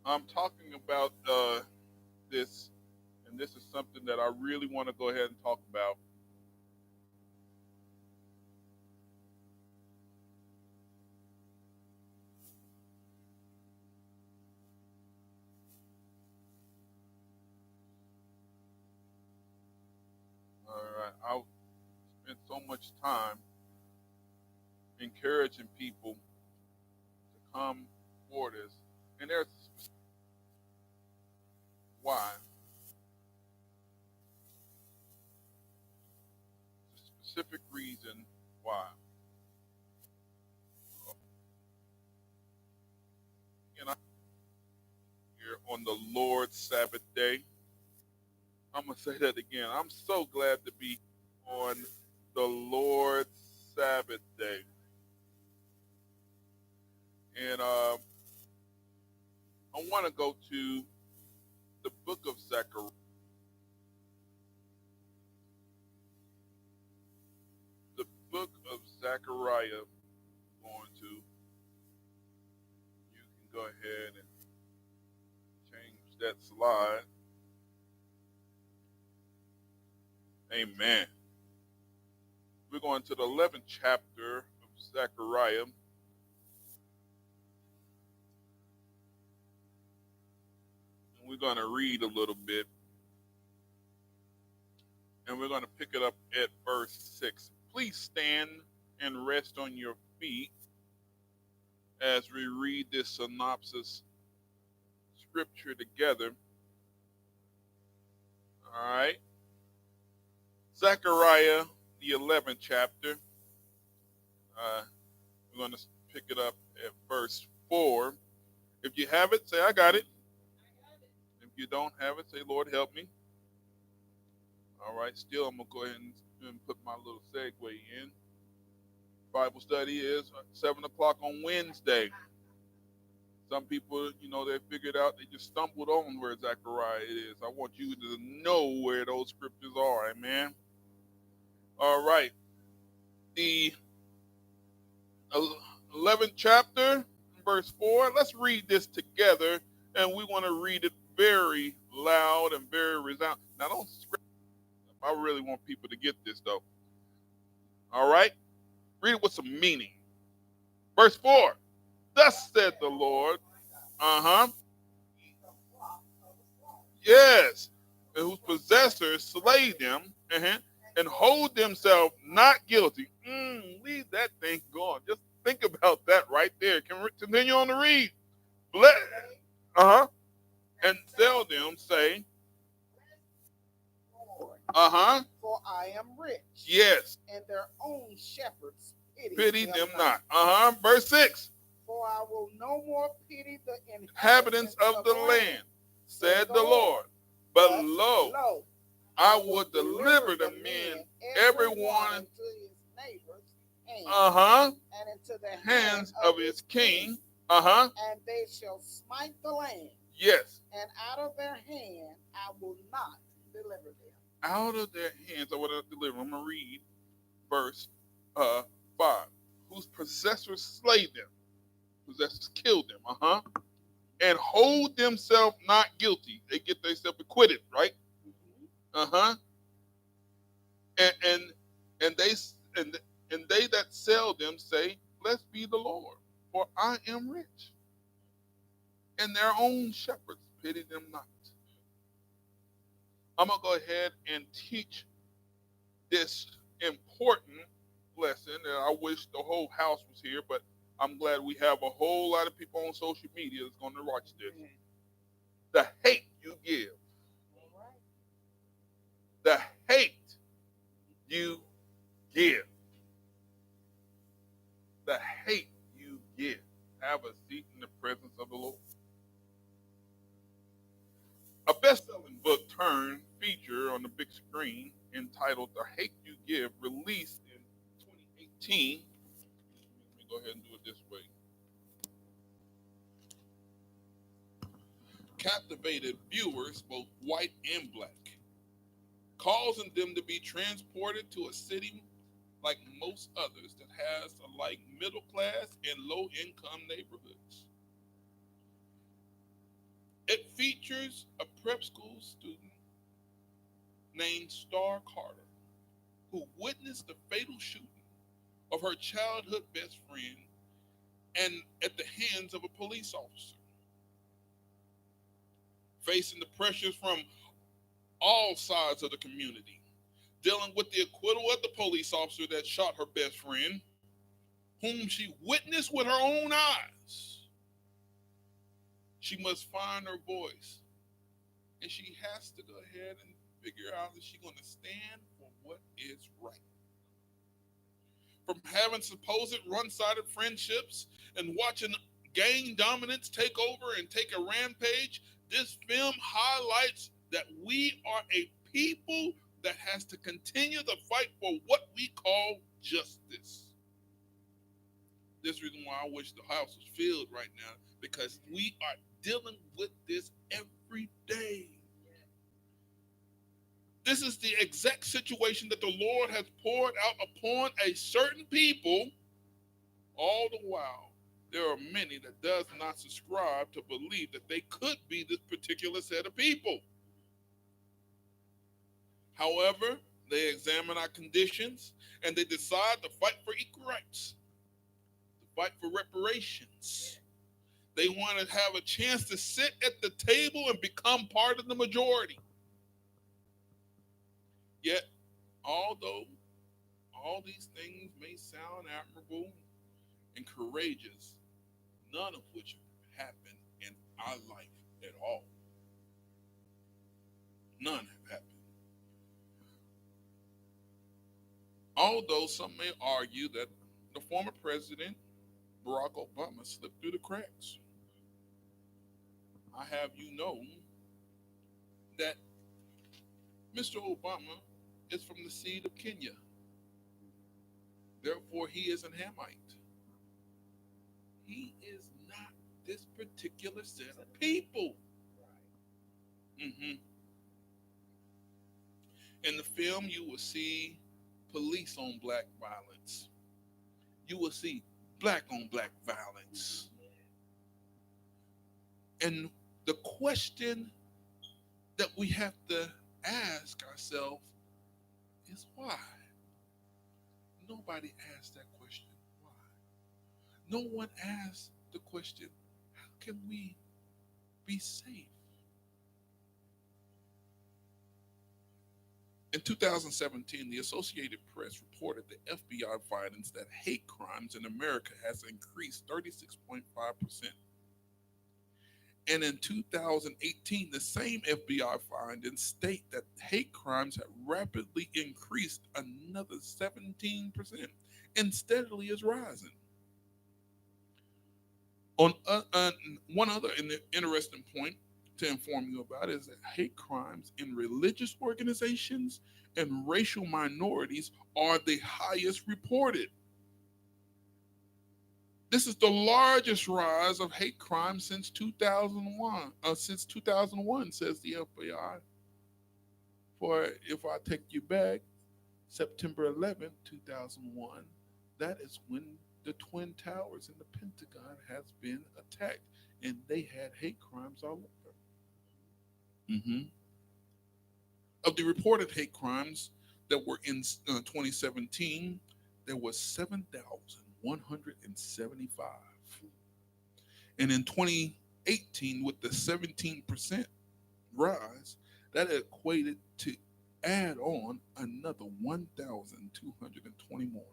I'm talking about this, and this is something that I really want to go ahead and talk about. All right, I spent so much time encouraging people to come for this, and there's a why, a specific reason why. And I'm here on the Lord's Sabbath day. I'm gonna say that again. I'm so glad to be on the Lord's Sabbath day, and I want to go to the book of Zechariah. The book of Zechariah. Going to you can go ahead and change that slide. Amen. We're going to the 11th chapter of Zechariah, and we're going to read a little bit, and we're going to pick it up at verse 6. Please stand and rest on your feet as we read this synopsis scripture together. All right. Zechariah, the 11th chapter. We're going to pick it up at verse 4. If you have it, say, I got it. If you don't have it, say, Lord, help me. All right. Still, I'm going to go ahead and put my little segue in. Bible study is 7 o'clock on Wednesday. Some people, they figured out, they just stumbled on where Zechariah is. I want you to know where those scriptures are. Amen. All right. The 11th chapter, verse 4. Let's read this together, and we want to read it very loud and very resound. Now, don't scream. I really want people to get this, though. All right? Read it with some meaning. Verse 4. Thus said the Lord. Uh-huh. Yes. And whose possessors slay them, and hold themselves not guilty. Leave that thing going. Just think about that right there. Can we continue on to read? Let, uh-huh. And sell them, say, uh-huh. For I am rich. Yes. And their own shepherds Pity them not. Uh-huh. Verse 6. For I will no more pity the inhabitants of the land, said the Lord. But lo, I will deliver the men, everyone into his neighbor's hand, uh-huh, and into the hands of his king, uh-huh, and they shall smite the land. Yes. And out of their hand I will not deliver them. Out of their hands I will not deliver. I'm gonna read verse 5. Whose possessors slay them, possessors kill them, uh-huh, and hold themselves not guilty. They get themselves acquitted, right? Uh-huh. And and and they and and they that sell them say, blessed be the Lord, for I am rich. And their own shepherds pity them not. I'm gonna go ahead and teach this important lesson, and I wish the whole house was here, but I'm glad we have a whole lot of people on social media that's going to watch this. The hate you give. The hate you give. The hate you give. Have a seat in the presence of the Lord. A best-selling book turned feature on the big screen entitled The Hate You Give, released in 2018. Let me go ahead and do it this way. Captivated viewers, both white and black, causing them to be transported to a city like most others that has alike middle class and low income neighborhoods. It features a prep school student named Star Carter who witnessed the fatal shooting of her childhood best friend and at the hands of a police officer. Facing the pressures from all sides of the community, dealing with the acquittal of the police officer that shot her best friend, whom she witnessed with her own eyes. She must find her voice, and she has to go ahead and figure out that she's going to stand for what is right. From having supposed one-sided friendships and watching gang dominance take over and take a rampage, this film highlights that we are a people that has to continue the fight for what we call justice. This is the reason why I wish the house was filled right now, because we are dealing with this every day. This is the exact situation that the Lord has poured out upon a certain people. All the while, there are many that does not subscribe to believe that they could be this particular set of people. However, they examine our conditions and they decide to fight for equal rights, to fight for reparations. They want to have a chance to sit at the table and become part of the majority. Yet, although all these things may sound admirable and courageous, none of which happen in our life at all. None have happened. Although some may argue that the former president, Barack Obama, slipped through the cracks, I have you know that Mr. Obama is from the seed of Kenya. Therefore, he is an Hamite. He is not this particular set of people. hmm In the film, you will see police on black violence. You will see black on black violence. And the question that we have to ask ourselves is why? Nobody asked that question. Why? No one asked the question, how can we be safe? In 2017, the Associated Press reported the FBI findings that hate crimes in America has increased 36.5%. And in 2018, the same FBI findings state that hate crimes have rapidly increased another 17% and steadily is rising. On one other interesting point to inform you about is that hate crimes in religious organizations and racial minorities are the highest reported. This is the largest rise of hate crime since 2001. Since 2001, says the FBI. For if I take you back, September 11th, 2001, that is when the Twin Towers in the Pentagon has been attacked, and they had hate crimes all over. hmm Of the reported hate crimes that were in 2017, there was 7,175. And in 2018, with the 17% rise, that equated to add on another 1,220 more.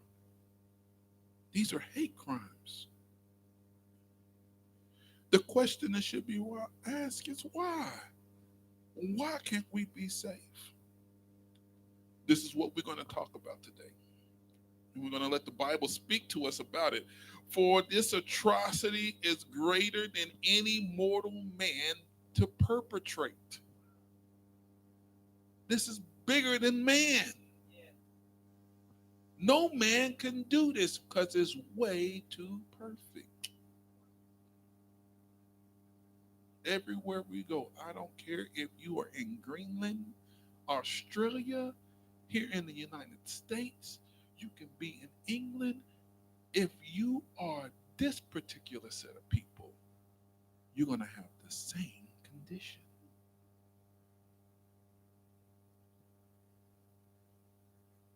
These are hate crimes. The question that should be asked is why? Why can't we be safe? This is what we're going to talk about today. And we're going to let the Bible speak to us about it. For this atrocity is greater than any mortal man to perpetrate. This is bigger than man. No man can do this because it's way too perfect. Everywhere we go, I don't care if you are in Greenland, Australia, here in the United States, you can be in England. If you are this particular set of people, you're going to have the same condition.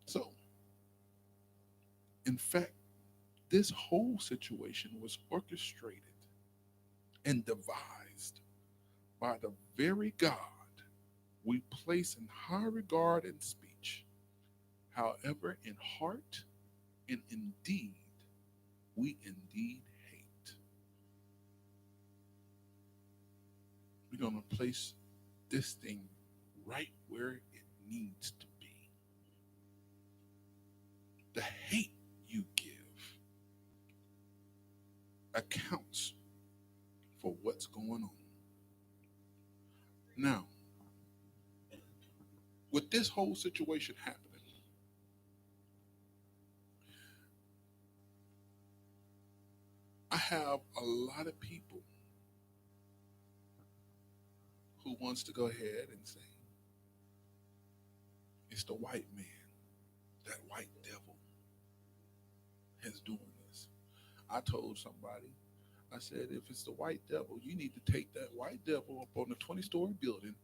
So, in fact, this whole situation was orchestrated and devised by the very God we place in high regard in speech. However, in heart and in deed, we indeed hate. We're going to place this thing right where it needs to be. The hate you give accounts for what's going on. Now, with this whole situation happening, I have a lot of people who wants to go ahead and say, it's the white man, that white devil is doing this. I told somebody, I said, if it's the white devil, you need to take that white devil up on the 20-story building,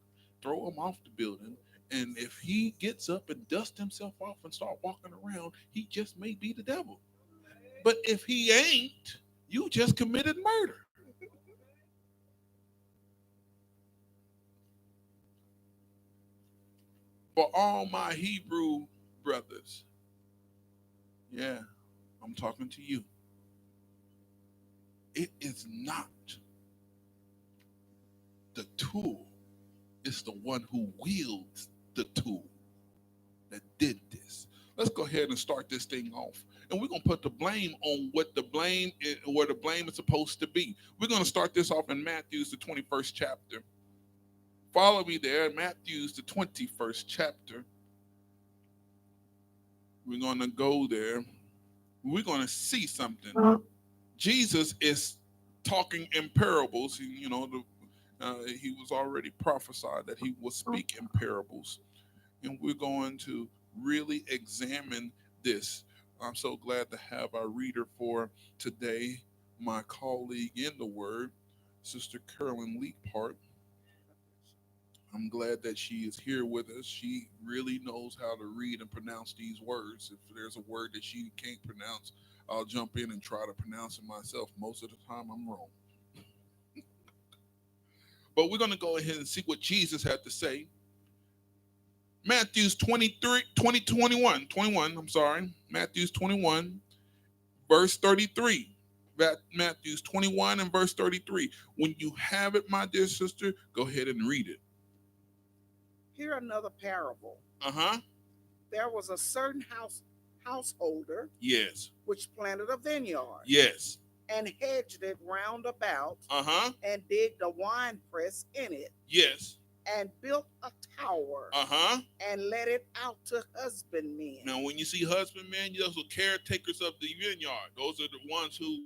throw him off the building, and if he gets up and dusts himself off and start walking around, he just may be the devil. But if he ain't, you just committed murder. For all my Hebrew brothers, yeah, I'm talking to you. It is not the tool, it's the one who wields the tool that did this. Let's go ahead and start this thing off. And we're gonna put the blame on what the blame is, where the blame is supposed to be. We're gonna start this off in Matthew's the 21st chapter. Follow me there, Matthew's the 21st chapter. We're gonna go there. We're gonna see something. Jesus is talking in parables. He was already prophesied that he will speak in parables, and we're going to really examine this. I'm so glad to have our reader for today, my colleague in the Word, Sister Carolyn Leapart. I'm glad that she is here with us. She really knows how to read and pronounce these words. If there's a word that she can't pronounce, I'll jump in and try to pronounce it myself. Most of the time, I'm wrong. But we're going to go ahead and see what Jesus had to say. Matthew's 21, I'm sorry. Matthew's 21, verse 33. Matthew's 21 and verse 33. When you have it, my dear sister, go ahead and read it. Here another parable. Uh-huh. There was a certain householder Yes. which planted a vineyard Yes. and hedged it round about Uh-huh. and digged a winepress in it Yes. and built a tower Uh-huh. and let it out to husbandmen. Now, when you see husbandmen, those are caretakers of the vineyard. Those are the ones who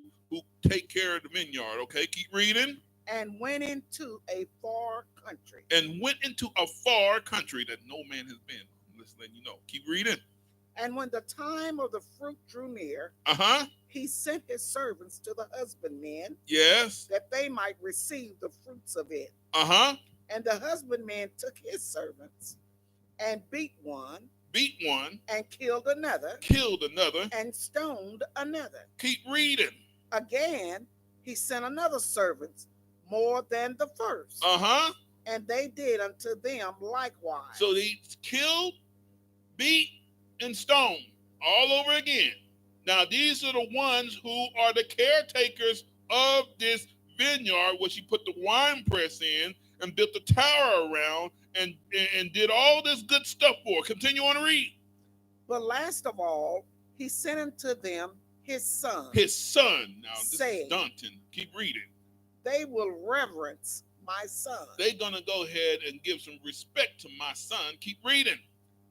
take care of the vineyard. Okay, keep reading. And went into a far country. And went into a far country that no man has been. Let's let you know. Keep reading. And when the time of the fruit drew near, Uh-huh. he sent his servants to the husbandmen, Yes. that they might receive the fruits of it. Uh-huh. And the husbandman took his servants and beat one, and killed another, and stoned another. Keep reading. Again, he sent another servant more than the first. Uh-huh. And they did unto them likewise. So they killed, beat, and stoned all over again. Now, these are the ones who are the caretakers of this vineyard, which he put the wine press in and built the tower around and did all this good stuff for. Continue on to read. But last of all, he sent unto them his son. His son. Now, this saying, is daunting. Keep reading. They will reverence my son. They're going to go ahead and give some respect to my son. Keep reading.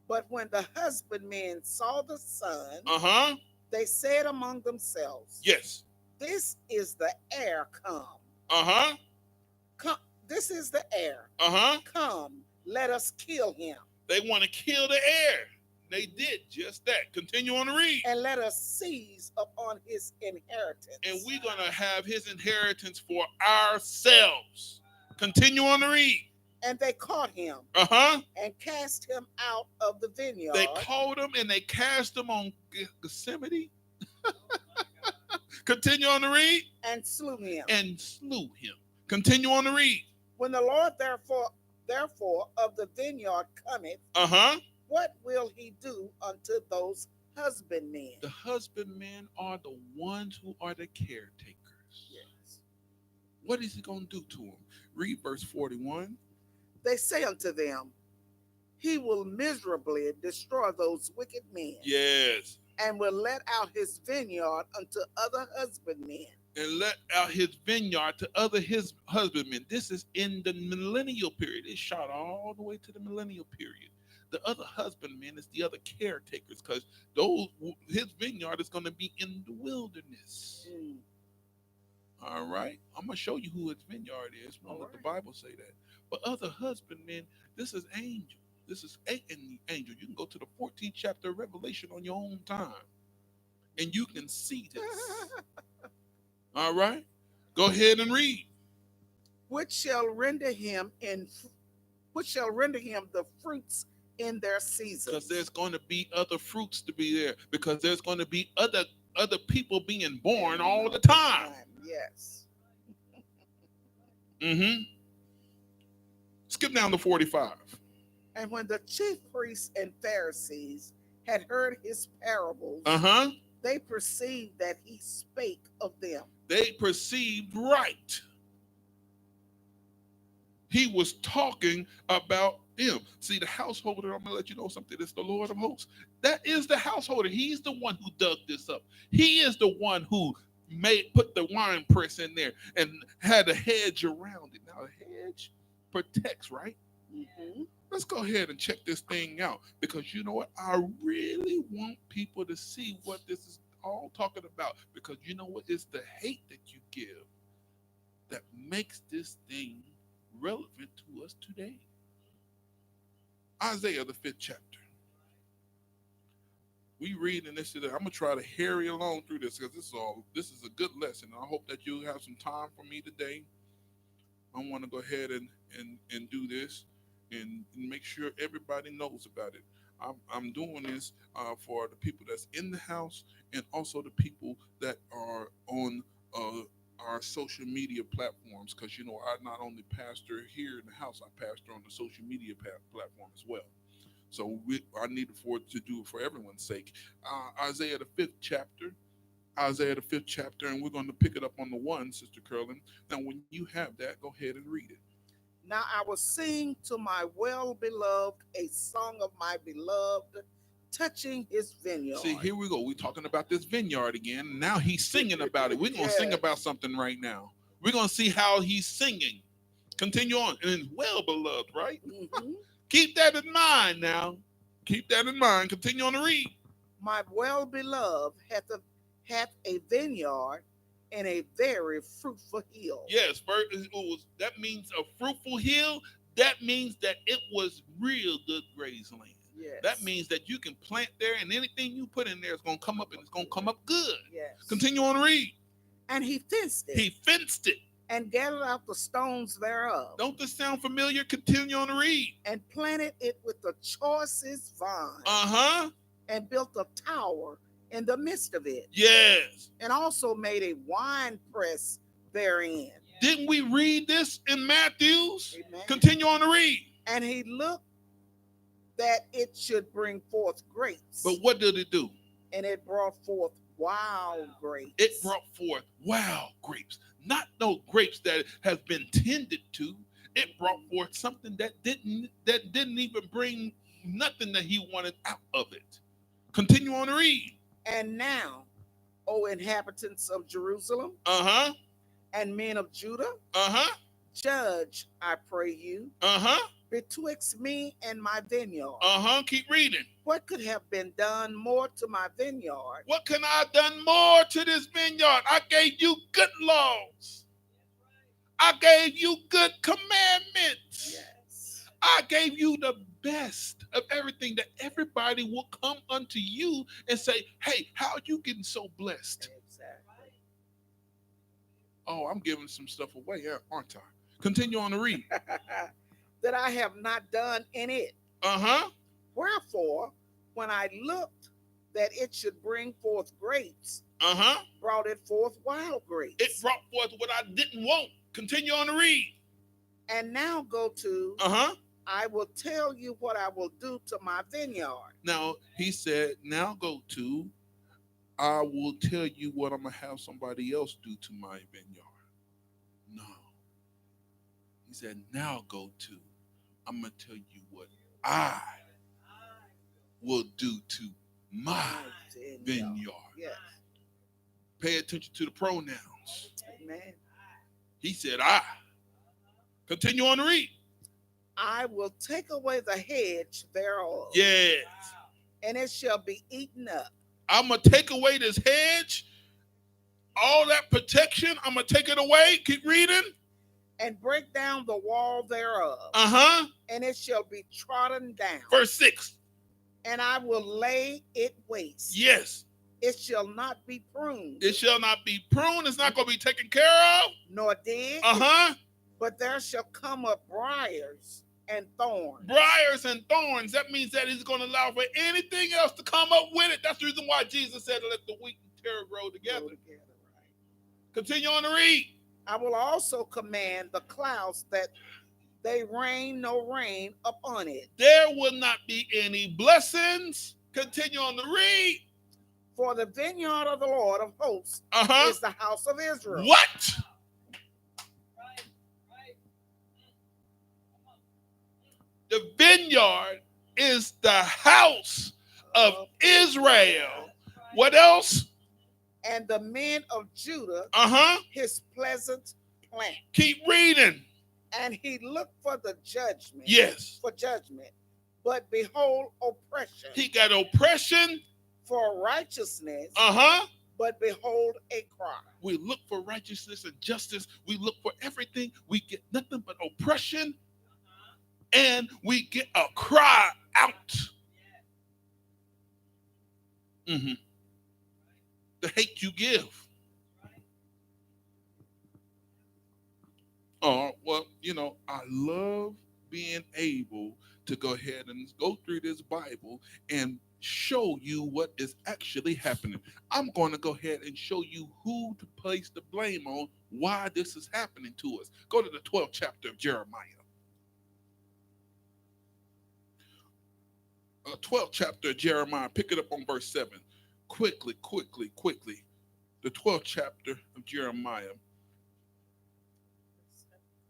But when the husbandmen saw the son, Uh-huh. they said among themselves, Yes. This is the heir come. Uh-huh. Come, this is the heir. Uh-huh. Come, let us kill him. They want to kill the heir. They did just that. Continue on to read. And let us seize upon his inheritance. And we're going to have his inheritance for ourselves. Continue on to read. And they caught him Uh-huh. and cast him out of the vineyard They called him and they cast him on Gethsemane. Continue on to read. and slew him. And slew him. Continue on to read. When the Lord therefore of the vineyard cometh, Uh-huh. what will he do unto those husbandmen? The husbandmen are the ones who are the caretakers. Yes. What is he going to do to them? Read verse 41. They say unto them, he will miserably destroy those wicked men, Yes. and will let out his vineyard unto other husbandmen. And let out his vineyard to other his husbandmen. This is in the millennial period. It's shot all the way to the millennial period. The other husbandmen is the other caretakers, because those his vineyard is going to be in the wilderness. Mm. All right, I'm gonna show you who his vineyard is. Don't let the Bible say that. But other husbandmen, this is angel. This is angel. You can go to the 14th chapter of Revelation on your own time, and you can see this. All right, go ahead and read. Which shall render him the fruits in their season. Because there's going to be other fruits to be there. Because there's going to be other people being born all the time. Yes. Mm-hmm. Skip down to 45. And when the chief priests and Pharisees had heard his parables, they perceived that he spake of them. They perceived right. He was talking about him. See, the householder, I'm going to let you know something. It's the Lord of hosts. That is the householder. He's the one who dug this up. He is the one who put the wine press in there and had a hedge around it. Now, a hedge protects, right? Mm-hmm. Let's go ahead and check this thing out, because you know what? I really want people to see what this is all talking about, because you know what? It's the hate that you give that makes this thing relevant to us today. Isaiah, the 5th chapter. We read in this today. I'm gonna try to hurry along through this, because this is a good lesson. I hope that you have some time for me today. I want to go ahead and do this and make sure everybody knows about it. I'm doing this for the people that's in the house, and also the people that are on our social media platforms, because you know I not only pastor here in the house, I pastor on the social media platform as well. So I need to do it for everyone's sake. Isaiah the 5th chapter. Isaiah the 5th chapter, and we're going to pick it up on the 1, Sister Curlin. Now, when you have that, go ahead and read it. Now I will sing to my well-beloved a song of my beloved, touching his vineyard. See, here we go. We're talking about this vineyard again. Now he's singing about it. We're going to sing about something right now. We're going to see how he's singing. Continue on. And it's well-beloved, right? Mm-hmm. Keep that in mind now. Keep that in mind. Continue on to read. My well-beloved hath a vineyard and a very fruitful hill. Yes, that means a fruitful hill. That means that it was real good grazed land. Yes. That means that you can plant there, and anything you put in there is going to come up, and it's going to come up good. Yes. Continue on to read. And he fenced it. He fenced it. And gathered out the stones thereof. Don't this sound familiar? Continue on to read. And planted it with the choicest vine. Uh-huh. And built a tower in the midst of it. Yes. And also made a wine press therein. Didn't we read this in Matthew's? Amen. Continue on to read. And he looked that it should bring forth grapes. But what did it do? And it brought forth wild grapes. It brought forth wild grapes. Not those grapes that has been tended to. It brought forth something that didn't even bring nothing that he wanted out of it. Continue on to read. And now, O inhabitants of Jerusalem, and men of Judah, judge, I pray you, betwixt me and my vineyard. Keep reading. What could have been done more to my vineyard? What can I have done more to this vineyard? I gave you good laws. I gave you good commandments. Yes. I gave you the best of everything, that everybody will come unto you and say, hey, how are you getting so blessed? Exactly. Oh, I'm giving some stuff away, aren't I? Continue on to read. That I have not done in it. Wherefore, when I looked that it should bring forth grapes, brought it forth wild grapes. It brought forth what I didn't want. Continue on to read. And now go to, I will tell you what I will do to my vineyard. Now, he said, now go to, I will tell you what I'm going to have somebody else do to my vineyard. No. He said, now go to, I'm going to tell you what I will do to my vineyard. Yes. Pay attention to the pronouns. Amen. He said, I. Continue on to read. I will take away the hedge thereof. Yes. And it shall be eaten up. I'm going to take away this hedge, all that protection, I'm going to take it away. Keep reading. And break down the wall thereof. And it shall be trodden down. Verse 6. And I will lay it waste. Yes. It shall not be pruned. It shall not be pruned. It's not going to be taken care of. Nor digged. But there shall come up briars and thorns. Briars and thorns. That means that he's going to allow for anything else to come up with it. That's the reason why Jesus said, let the wheat and tare grow together. Right. Continue on to read. I will also command the clouds that they rain no rain upon it. There will not be any blessings. Continue on to read. For the vineyard of the Lord of hosts is the house of Israel. What? The vineyard is the house of Israel. What else? And the men of Judah, his pleasant plant. Keep reading. And he looked for the judgment. Yes. For judgment. But behold, oppression. He got oppression. For righteousness. But behold, a cry. We look for righteousness and justice. We look for everything. We get nothing but oppression. And we get a cry out. The hate you give. Oh, well, I love being able to go ahead and go through this Bible and show you what is actually happening. I'm going to go ahead and show you who to place the blame on, why this is happening to us. Go to the 12th chapter of Jeremiah. 12th chapter of Jeremiah. Pick it up on verse 7. Quickly. The 12th chapter of Jeremiah.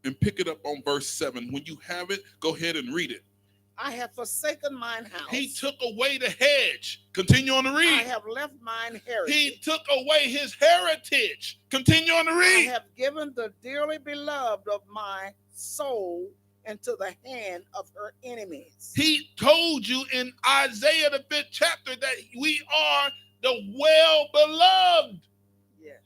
And pick it up on verse 7. When you have it, go ahead and read it. I have forsaken mine house. He took away the hedge. Continue on to read. I have left mine heritage. He took away his heritage. Continue on to read. I have given the dearly beloved of my soul into the hand of her enemies. He told you in Isaiah the 5th chapter that we are the well-beloved. Yes.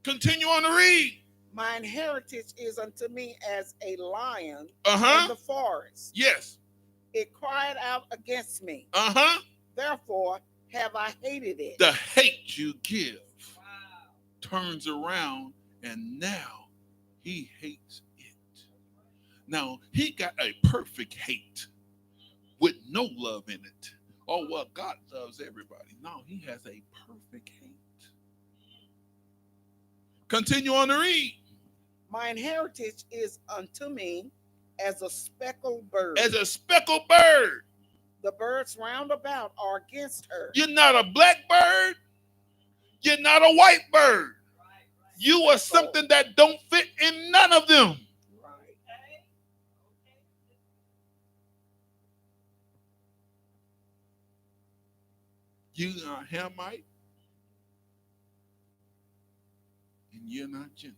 Continue on to read. Mine heritage is unto me as a lion in the forest. Yes. It cried out against me. Therefore have I hated it. The hate you give turns around, and now he hates it. Now, he got a perfect hate with no love in it. Oh, well, God loves everybody. No, he has a perfect hate. Continue on to read. Mine heritage is unto me as a speckled bird. As a speckled bird. The birds round about are against her. You're not a black bird. You're not a white bird. You are something that don't fit in none of them. Right. You are Hamite, and you're not Gentile.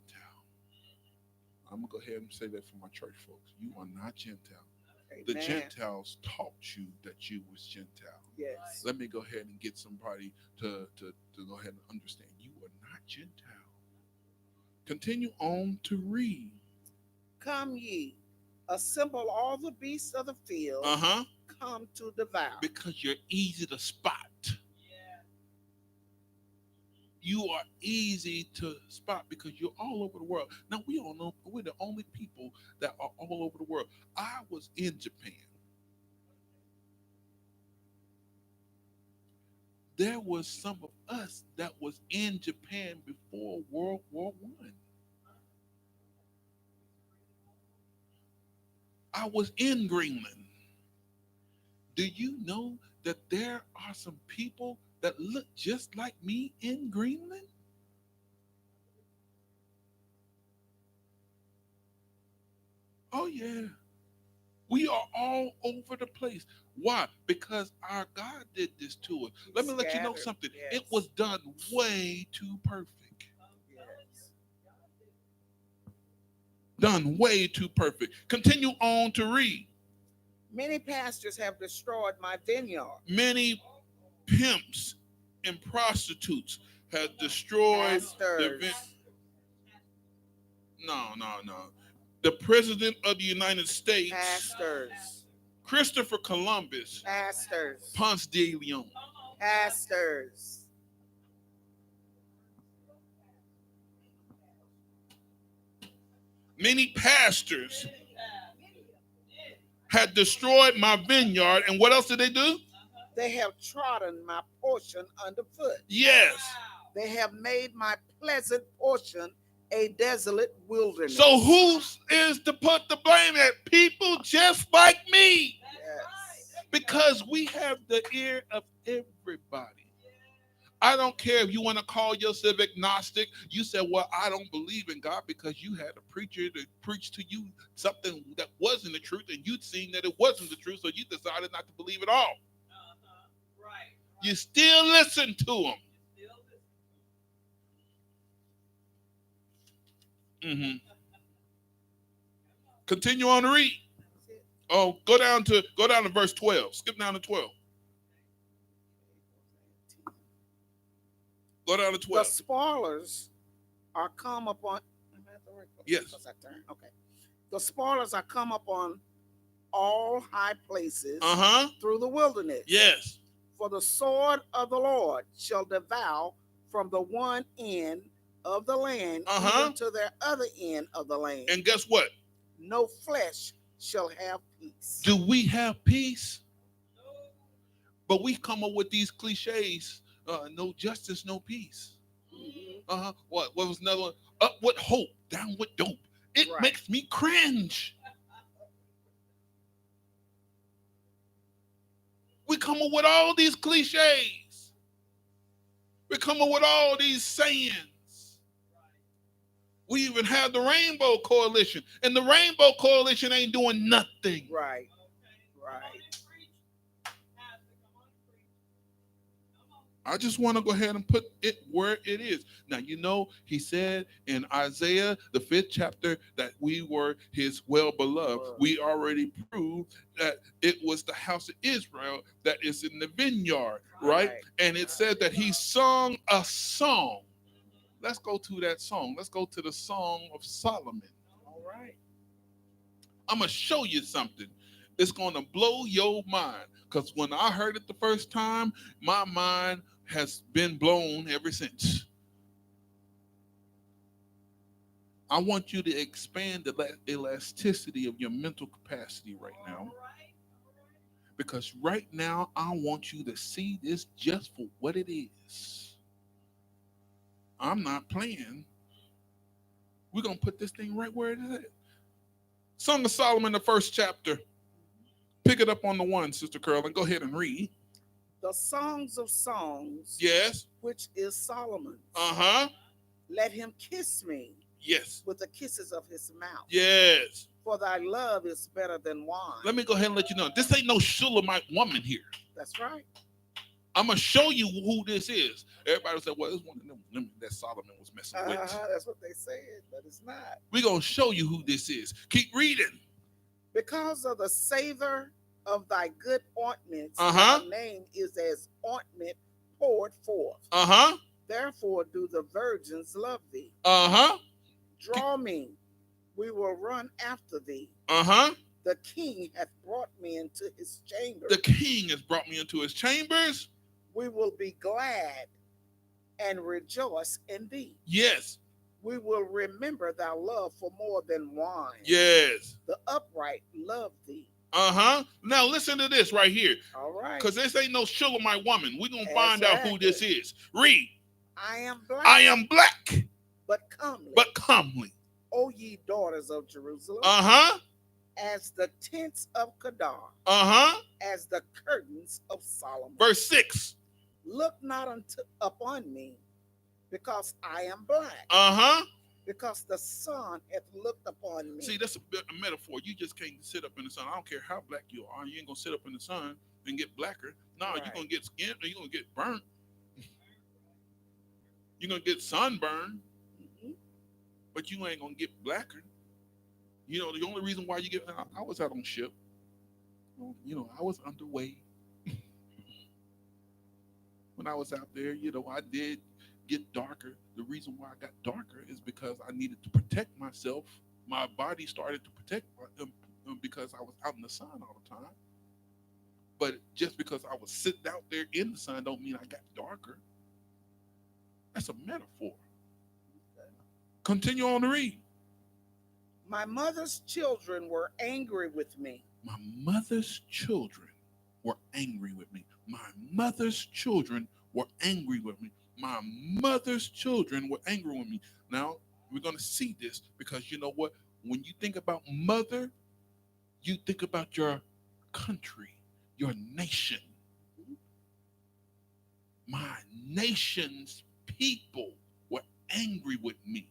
I'm going to go ahead and say that for my church folks. You are not Gentile. Amen. The Gentiles taught you that you was Gentile. Yes. Let me go ahead and get somebody to go ahead and understand. You are not Gentile. Continue on to read. Come ye, assemble all the beasts of the field. Come to devour. Because you're easy to spot. you are easy to spot because you're all over the world. Now we all know we're the only people that are all over the world. I was in Japan. There was some of us that was in Japan before World War One. I was in Greenland. Do you know that there are some people that look just like me in Greenland? Oh yeah. We are all over the place. Why? Because our God did this to us. Let me let you know something. Yes. It was done way too perfect. Yes. Done way too perfect. Continue on to read. Many pastors have destroyed my vineyard. Many pimps and prostitutes have destroyed the vineyard. No. The President of the United States. Pastors. Christopher Columbus. Pastors. Ponce de Leon. Pastors. Many pastors had destroyed my vineyard, and what else did they do? They have trodden my portion underfoot. Yes. They have made my pleasant portion a desolate wilderness. So who is to put the blame at? People just like me. Yes. Because we have the ear of everybody. I don't care if you want to call yourself agnostic. You said, well, I don't believe in God because you had a preacher to preach to you something that wasn't the truth, and you'd seen that it wasn't the truth, so you decided not to believe at all. Right. You still listen to him. Mm-hmm. Continue on to read. Oh, go down to verse 12. Skip down to 12. Go down to 12. The spoilers are come upon. Yes. Okay. The spoilers are come upon all high places through the wilderness. Yes. For the sword of the Lord shall devour from the one end of the land even to the other end of the land. And guess what? No flesh shall have peace. Do we have peace? No. But we come up with these cliches. No justice, no peace. Mm-hmm. What was another one? Up with hope, down with dope. It makes me cringe. We come up with all these cliches. We come up with all these sayings. We even have the Rainbow Coalition, and the Rainbow Coalition ain't doing nothing. Right. I just want to go ahead and put it where it is. Now, you know, he said in Isaiah, the 5th chapter, that we were his well-beloved. We already proved that it was the house of Israel that is in the vineyard, right? And it said that he sung a song. Let's go to that song. Let's go to the Song of Solomon. All right. I'm going to show you something. It's going to blow your mind. Because when I heard it the first time, my mind has been blown ever since. I want you to expand the elasticity of your mental capacity right now. Because right now, I want you to see this just for what it is. I'm not playing. We're going to put this thing right where it is at. Song of Solomon, the 1st chapter. Pick it up on the 1, Sister Curl, and go ahead and read. The Songs of Songs. Yes. Which is Solomon. Let him kiss me. Yes. With the kisses of his mouth. Yes. For thy love is better than wine. Let me go ahead and let you know. This ain't no Shulamite woman here. That's right. I'm going to show you who this is. Everybody will say, well, it's one of them that Solomon was messing with. That's what they said, but it's not. We're going to show you who this is. Keep reading. Because of the savor of thy good ointments, thy name is as ointment poured forth. Therefore do the virgins love thee. Draw me, we will run after thee. The king hath brought me into his chambers. The king has brought me into his chambers. We will be glad and rejoice in thee. Yes. We will remember thy love for more than wine. Yes. The upright love thee. Now listen to this right here. All right. Because this ain't no Shulamite woman. We're going to find out who this is. Read. I am black. I am black. But comely. But comely. O ye daughters of Jerusalem. As the tents of Kedar. As the curtains of Solomon. Verse 6. Look not upon me, because I am black. Because the sun hath looked upon me. See, that's a metaphor. You just can't sit up in the sun. I don't care how black you are. You ain't going to sit up in the sun and get blacker. No, right. You're going to get skinned or you're going to get burnt. You're going to get sunburned. But you ain't going to get blacker. You know, the only reason why you get... I was out on ship. You know, I was underway. When I was out there, you know, I did get darker. The reason why I got darker is because I needed to protect myself. My body started to protect because I was out in the sun all the time. But just because I was sitting out there in the sun don't mean I got darker. That's a metaphor. Continue on to read. My mother's children were angry with me. My mother's children were angry with me. My mother's children were angry with me. My mother's children were angry with me. Now, we're going to see this because you know what? When you think about mother, you think about your country, your nation. My nation's people were angry with me.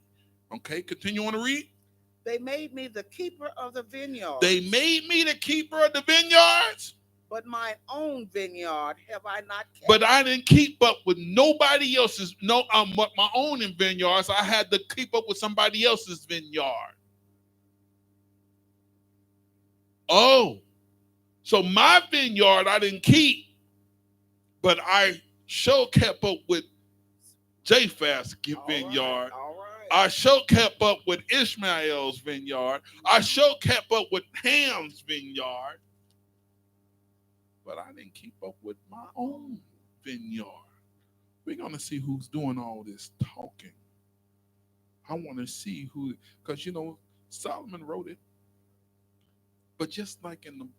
Okay, continue on to read. They made me the keeper of the vineyards. They made me the keeper of the vineyards. But my own vineyard have I not kept. But I didn't keep up with nobody else's. No, my own vineyards. I had to keep up with somebody else's vineyard. Oh, so my vineyard I didn't keep, but I sure kept up with Japheth's vineyard. All right. I sure kept up with Ishmael's vineyard. I sure kept up with Ham's vineyard. But I didn't keep up with my own vineyard. We're going to see who's doing all this talking. I want to see who, because, you know, Solomon wrote it. But just like in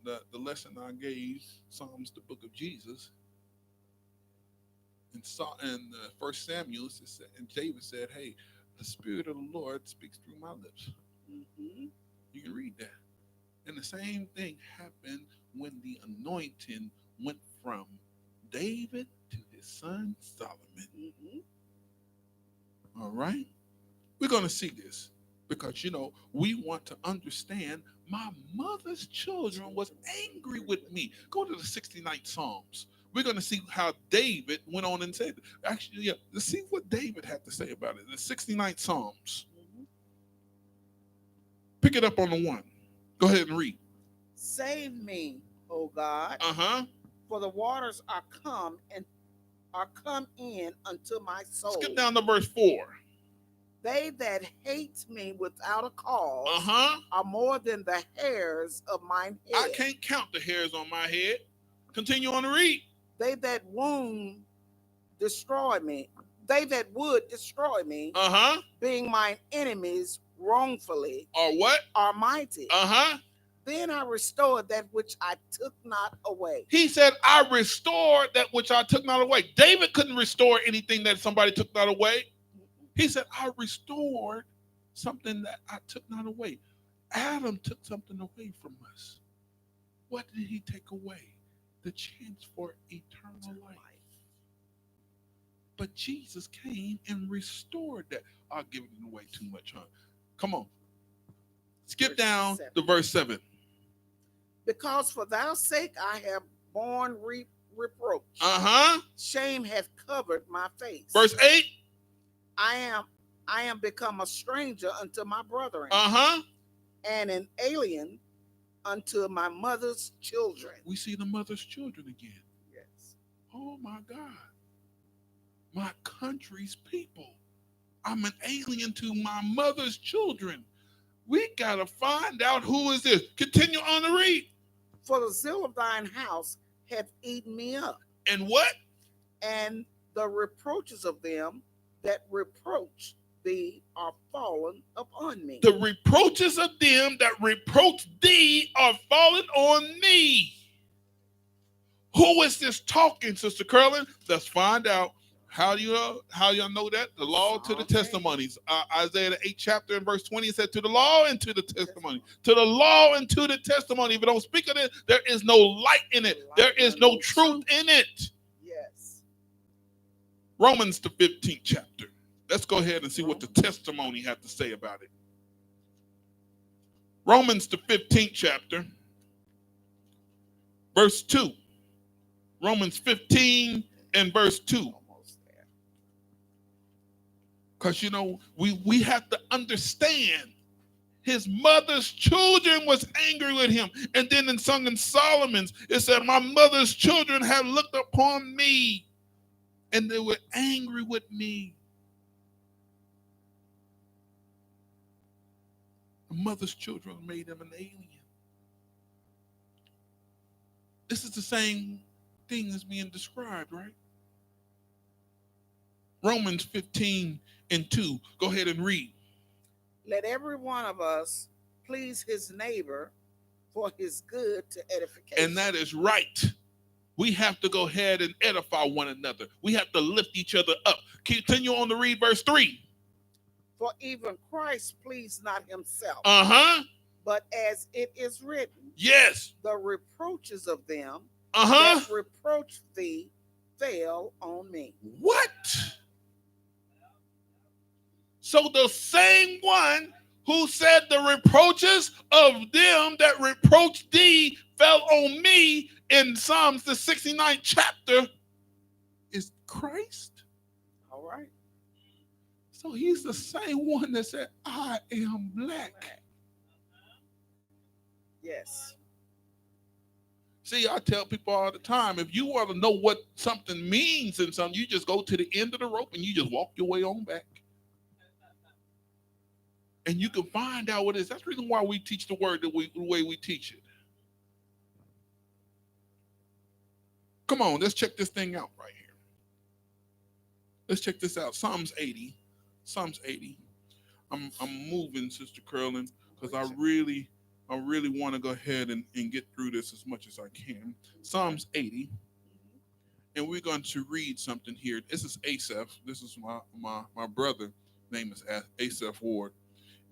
the lesson I gave, Psalms, the book of Jesus, in 1 Samuel, and David said, hey, the Spirit of the Lord speaks through my lips. You can read that. And the same thing happened when the anointing went from David to his son Solomon. All right? We're going to see this because, you know, we want to understand my mother's children was angry with me. Go to the 69th Psalms. We're going to see how David went on and said, actually, yeah, let's see what David had to say about it. The 69th Psalms. Pick it up on the 1. Go ahead and read. Save me, O God. For the waters are come in unto my soul. Skip down to verse 4. They that hate me without a cause are more than the hairs of mine head. I can't count the hairs on my head. Continue on to read. They that destroy me. They that would destroy me, being mine enemies wrongfully, are what? Are mighty. Then I restored that which I took not away. He said, I restored that which I took not away. David couldn't restore anything that somebody took not away. He said, I restored something that I took not away. Adam took something away from us. What did he take away? The chance for eternal life. But Jesus came and restored that. I'll give it away too much, huh? Come on. Skip down to verse 7. Because for thy sake I have borne reproach. Shame hath covered my face. Verse 8. I am become a stranger unto my brethren. And an alien unto my mother's children. We see the mother's children again. Yes. Oh my God. My country's people. I'm an alien to my mother's children. We got to find out who is this. Continue on to read. For the zeal of thine house hath eaten me up. And what? And The reproaches of them that reproach thee are fallen upon me. The reproaches of them that reproach thee are fallen on me. Who is this talking, Sister Curlin? Let's find out. How y'all know that? The law to the testimonies. Isaiah the 8th chapter and verse 20 said, to the law and to the testimony. To the law and to the testimony. If you don't speak of it, there is no light in it. There is no truth in it. Yes. Romans the 15th chapter. Let's go ahead and see what the testimony had to say about it. Romans the 15th chapter, verse 2. Romans 15 and verse 2. Because, we have to understand his mother's children was angry with him. And then in Song in Solomon's, it said, my mother's children have looked upon me and they were angry with me. The mother's children made him an alien. This is the same thing that's being described, right? Romans 15 and 2. Go ahead and read. Let every one of us please his neighbor for his good to edification. And that is right. We have to go ahead and edify one another. We have to lift each other up. Continue on to read verse 3. For even Christ pleased not himself. But as it is written. Yes. The reproaches of them that reproach thee fell on me. What? So the same one who said the reproaches of them that reproach thee fell on me in Psalms the 69th chapter is Christ. All right. So he's the same one that said, I am black. Yes. See, I tell people all the time, if you want to know what something means in something, you just go to the end of the rope and you just walk your way on back. And you can find out what it is. That's the reason why we teach the word the way we teach it. Come on, let's check this thing out right here. Let's check this out. Psalms 80. Psalms 80. I'm moving, Sister Curlin, because I really want to go ahead and get through this as much as I can. Psalms 80. And we're going to read something here. This is Asaph. This is my brother. Name is Asaph Ward.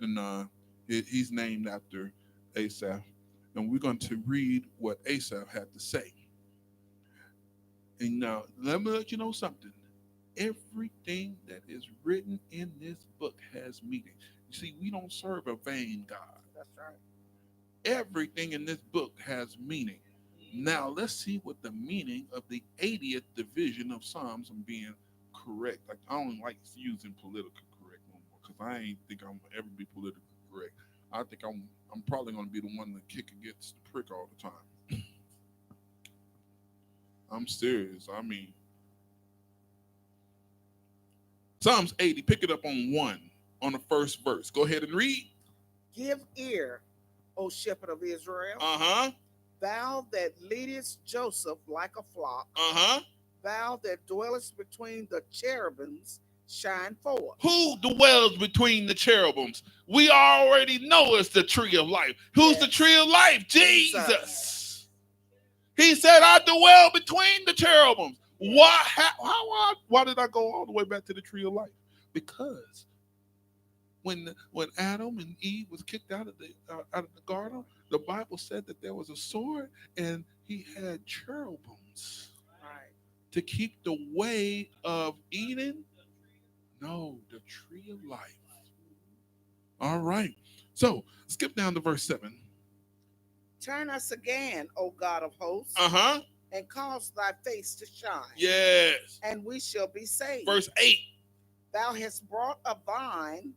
And he's named after Asaph. And we're going to read what Asaph had to say. And now, let me let you know something. Everything that is written in this book has meaning. You see, we don't serve a vain God. That's right. Everything in this book has meaning. Now, let's see what the meaning of the 80th division of Psalms. I'm being correct. Like, I don't like using political correct no more because I ain't think I'm ever be politically correct. I think I'm probably going to be the one that kick against the prick all the time. I'm serious. I mean, Psalms 80, pick it up on 1, on the first verse. Go ahead and read. Give ear, O shepherd of Israel. Thou that leadest Joseph like a flock. Thou that dwellest between the cherubims, shine forth. Who dwells between the cherubims? We already know it's the tree of life. Who's the tree of life? Jesus. He said, I dwell between the cherubims. Why did I go all the way back to the tree of life? Because when Adam and Eve was kicked out of the garden, the Bible said that there was a sword and he had cherubims to keep the way of Eden. No, the tree of life. All right. So skip down to verse 7. Turn us again, O God of hosts, and cause thy face to shine. Yes. And we shall be saved. Verse 8. Thou hast brought a vine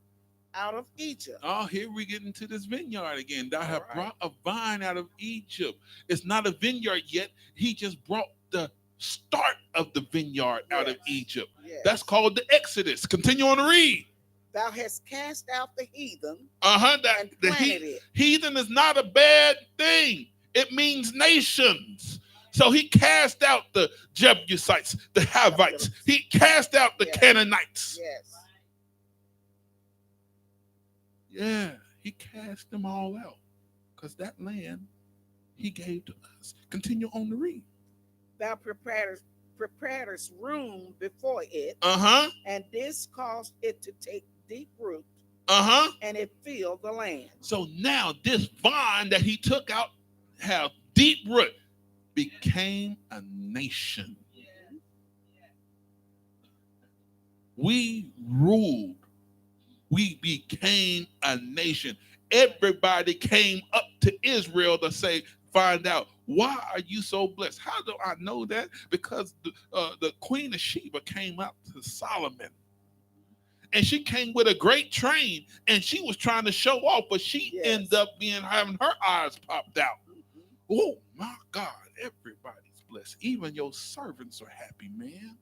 out of Egypt. Oh, here we get into this vineyard again. Thou hast brought a vine out of Egypt. It's not a vineyard yet. He just brought the start of the vineyard out of Egypt. Yes. That's called the Exodus. Continue on to read. Thou hast cast out the heathen. And planted it. Heathen is not a bad thing. It means nations. So he cast out the Jebusites, the Havites. He cast out the Canaanites. Yes. Yeah, he cast them all out because that land he gave to us. Continue on to read. Thou preparest room before it, and this caused it to take deep root, and it filled the land. So now this vine that he took out have deep root, became a nation. We ruled. We became a nation. Everybody came up to Israel to say, find out, why are you so blessed? How do I know that? Because the Queen of Sheba came up to Solomon. And she came with a great train, and she was trying to show off, but she ended up having her eyes popped out. Oh my God, everybody's blessed. Even your servants are happy, man.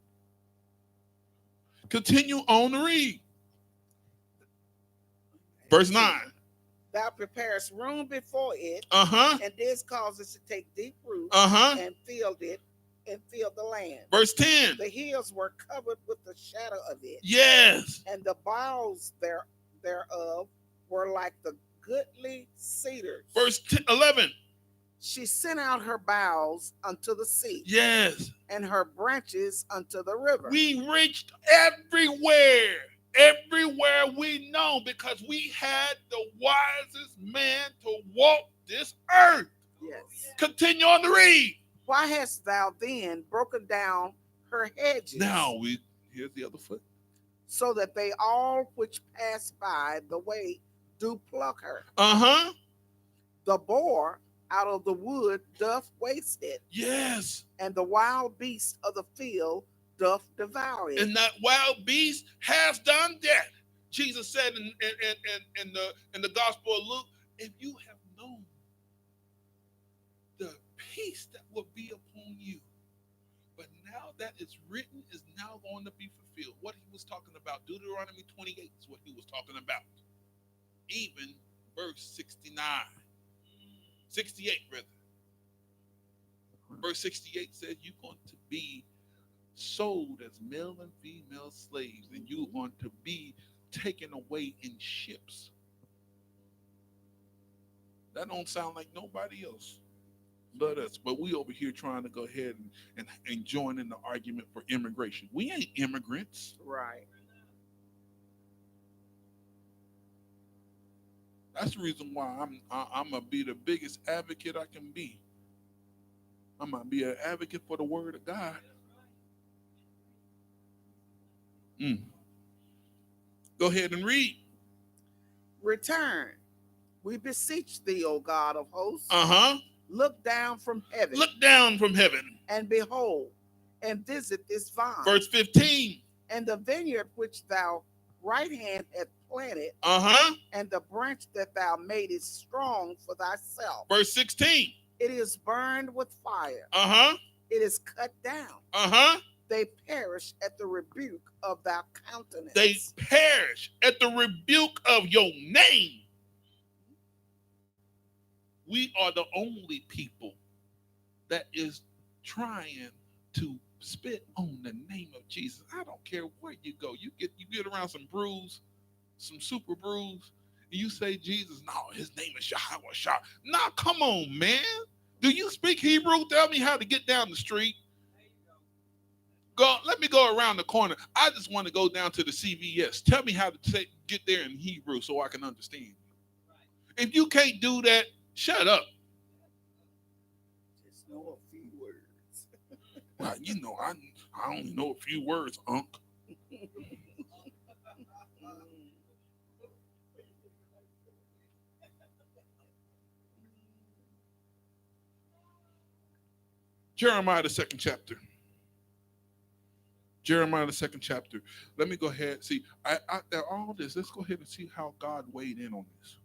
Continue on to read. Verse 9. Thou preparest room before it, and this causes it to take deep root, and filled the land. Verse 10. The hills were covered with the shadow of it. Yes. And the boughs thereof were like the goodly cedars. Verse 11. She sent out her boughs unto the sea. Yes. And her branches unto the river. We reached everywhere. Everywhere we know, because we had the wisest man to walk this earth. Yes. Continue on to read. Why hast thou then broken down her hedges? Now here's the other foot. So that they all which pass by the way do pluck her. The boar out of the wood doth waste it. Yes. And the wild beast of the field doth devour it. And that wild beast has done that. Jesus said in the Gospel of Luke, if you have known the peace that will be upon you, but now that it's written is now going to be fulfilled. What he was talking about, Deuteronomy 28 is what he was talking about. Even verse 68 rather. Verse 68 says you're going to be sold as male and female slaves, and you're going to be taken away in ships. That don't sound like nobody else but us. But we over here trying to go ahead and join in the argument for immigration. We ain't immigrants. Right. That's the reason why I'm gonna be the biggest advocate I can be. I'm gonna be an advocate for the word of God. Go ahead and read. Return, we beseech thee, O God of hosts. Look down from heaven. Look down from heaven. And behold, and visit this vine. Verse 15. And the vineyard which thou right hand hath planted, and the branch that thou madest strong for thyself. Verse 16. It is burned with fire. It is cut down. They perish at the rebuke of thy countenance. They perish at the rebuke of your name. We are the only people that is trying to spit on the name of Jesus. I don't care where you go. You get around some brews, some super brews, and you say Jesus. No, his name is Yahweh Shah. Nah, come on, man. Do you speak Hebrew? Tell me how to get down the street. Let me go around the corner. I just want to go down to the CVS. Tell me how to get there in Hebrew so I can understand. If you can't do that, shut up. Just know a few words. Well, you know, I only know a few words, Unc. Jeremiah, the second chapter. Jeremiah, the second chapter. Let me go ahead. See, all this, let's go ahead and see how God weighed in on this.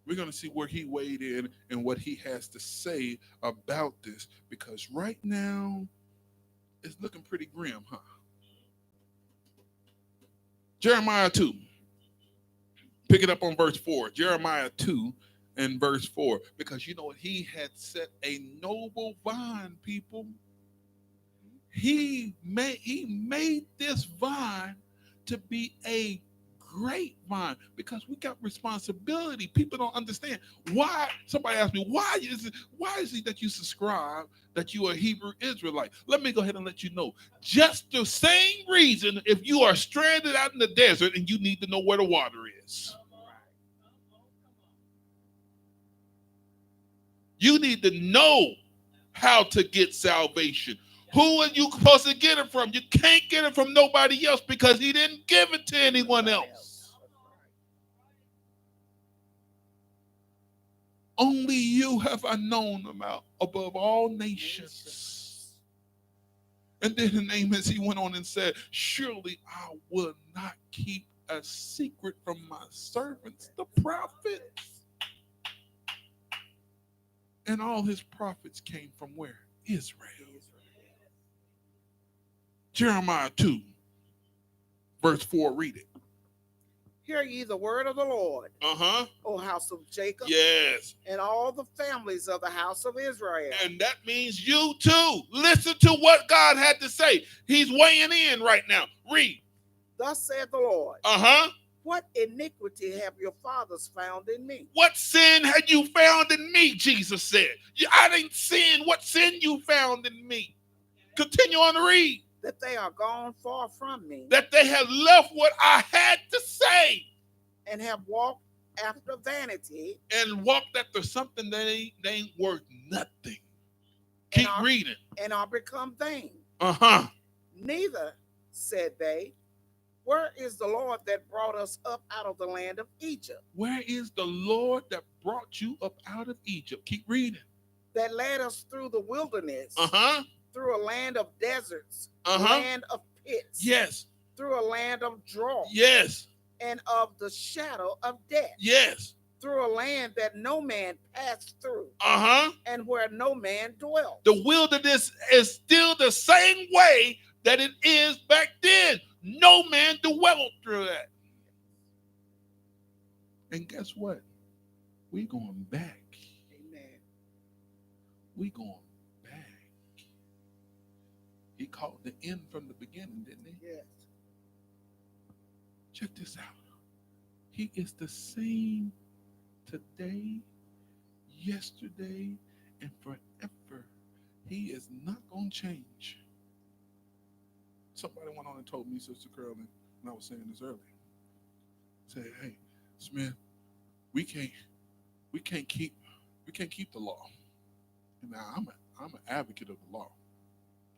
We're going to see where he weighed in and what he has to say about this, because right now it's looking pretty grim, huh? Jeremiah 2. Pick it up on verse 4. Jeremiah 2, in verse 4, because you know he had set a noble vine, people. He made this vine to be a great vine, because we got responsibility. People don't understand why. Somebody asked me, why is it that you subscribe that you are a Hebrew Israelite? Let me go ahead and let you know. Just the same reason, if you are stranded out in the desert and you need to know where the water is. You need to know how to get salvation. Who are you supposed to get it from? You can't get it from nobody else, because he didn't give it to anyone else. Only you have I known about above all nations. And then in Amos, he went on and said, surely I will not keep a secret from my servants, the prophets. And all his prophets came from where? Israel. Jeremiah 2, verse 4, read it. Hear ye the word of the Lord, O house of Jacob, yes, and all the families of the house of Israel. And that means you too. Listen to what God had to say. He's weighing in right now. Read. Thus saith the Lord. What iniquity have your fathers found in me? What sin had you found in me? Jesus said. I didn't sin. What sin you found in me? Continue on to read. That they are gone far from me. That they have left what I had to say. And have walked after vanity. And walked after something that ain't worth nothing. Keep reading. And are become vain. Neither, said they, where is the Lord that brought us up out of the land of Egypt? Where is the Lord that brought you up out of Egypt? Keep reading. That led us through the wilderness. Through a land of deserts. Land of pits. Yes. Through a land of drought. Yes. And of the shadow of death. Yes. Through a land that no man passed through. And where no man dwelt. The wilderness is still the same way that it is back then. No man dwelt through that. And guess what? We're going back. Amen. We're going back. He called the end from the beginning, didn't he? Yes. Check this out. He is the same today, yesterday, and forever. He is not going to change. Somebody went on and told me, Sister Curlin, and I was saying this earlier. Say, hey, Smith, we can't keep the law. And now I'm an advocate of the law.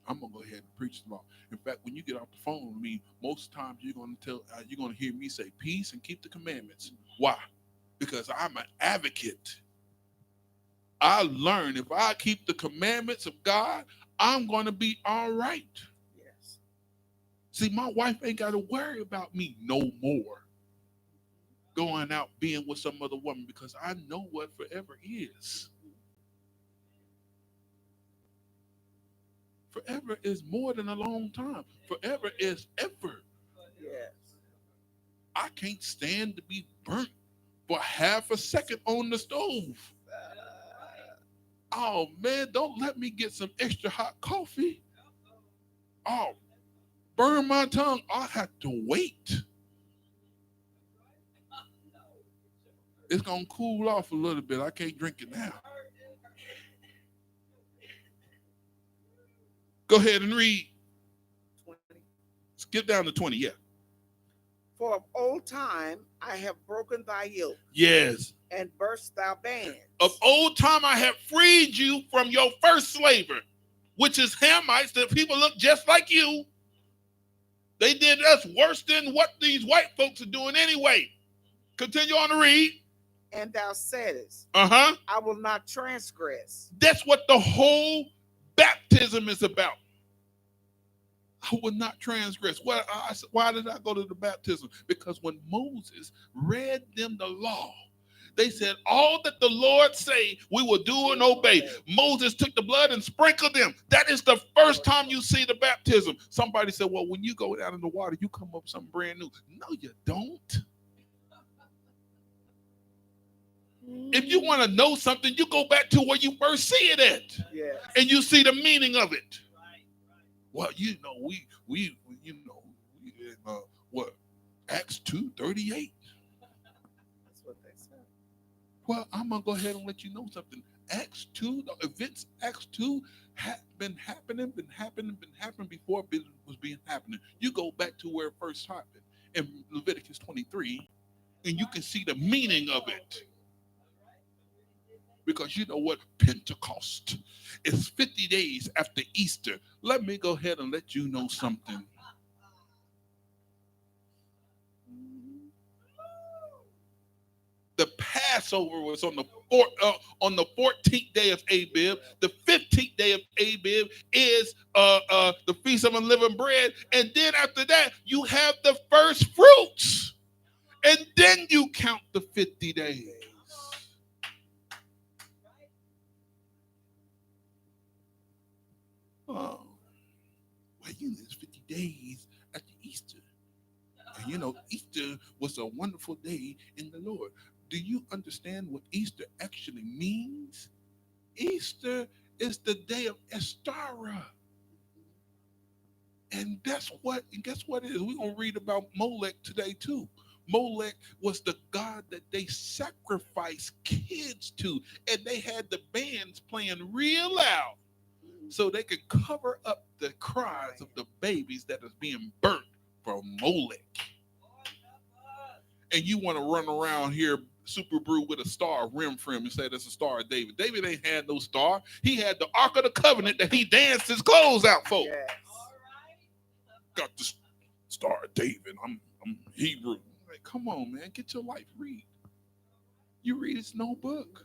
I'm gonna go ahead and preach the law. In fact, when you get off the phone with me, most times you're gonna hear me say peace and keep the commandments. Why? Because I'm an advocate. I learned if I keep the commandments of God, I'm gonna be all right. Yes. See, my wife ain't got to worry about me no more going out being with some other woman, because I know what forever is. Forever is more than a long time. Forever is ever. Yes. I can't stand to be burnt for half a second on the stove. Oh, man, don't let me get some extra hot coffee. Oh, burn my tongue. I'll have to wait. It's going to cool off a little bit. I can't drink it now. Go ahead and read. 20. Skip down to 20, yeah. For of old time I have broken thy yoke. Yes. And burst thy bands. Of old time I have freed you from your first slaver, which is Hamites, that people look just like you. They did us worse than what these white folks are doing anyway. Continue on to read. And thou saidest, I will not transgress. That's what the whole baptism is about. I will not transgress. Why did I go to the baptism? Because when Moses read them the law, they said, all that the Lord say, we will do and obey. Moses took the blood and sprinkled them. That is the first time you see the baptism. Somebody said, well, when you go down in the water, you come up with something brand new. No, you don't. If you want to know something, you go back to where you first see it at, and you see the meaning of it. Well, you know, we you know, we in, what, Acts 2:38. That's what they said. Well, I'm gonna go ahead and let you know something. Acts 2, the events Acts 2 had been happening before it was being happening. You go back to where it first happened in Leviticus 23, and you can see the meaning of it. Because you know what? Pentecost is 50 days after Easter. Let me go ahead and let you know something. The Passover was on the 14th day of Abib. The 15th day of Abib is the Feast of Unleavened Bread. And then after that, you have the first fruits. And then you count the 50 days. Oh, well, you know, it's 50 days after Easter. And you know, Easter was a wonderful day in the Lord. Do you understand what Easter actually means? Easter is the day of Estara. And guess what it is? We're going to read about Molech today too. Molech was the god that they sacrificed kids to. And they had the bands playing real loud so they could cover up the cries of the babies that is being burnt for Molech. And you want to run around here Super Brew with a star rim for him and say that's a Star of David. David ain't had no star. He had the Ark of the Covenant that he danced his clothes out for. Yes. Got the Star of David. I'm Hebrew. Like, come on, man, get your life. Read. You read it's no book.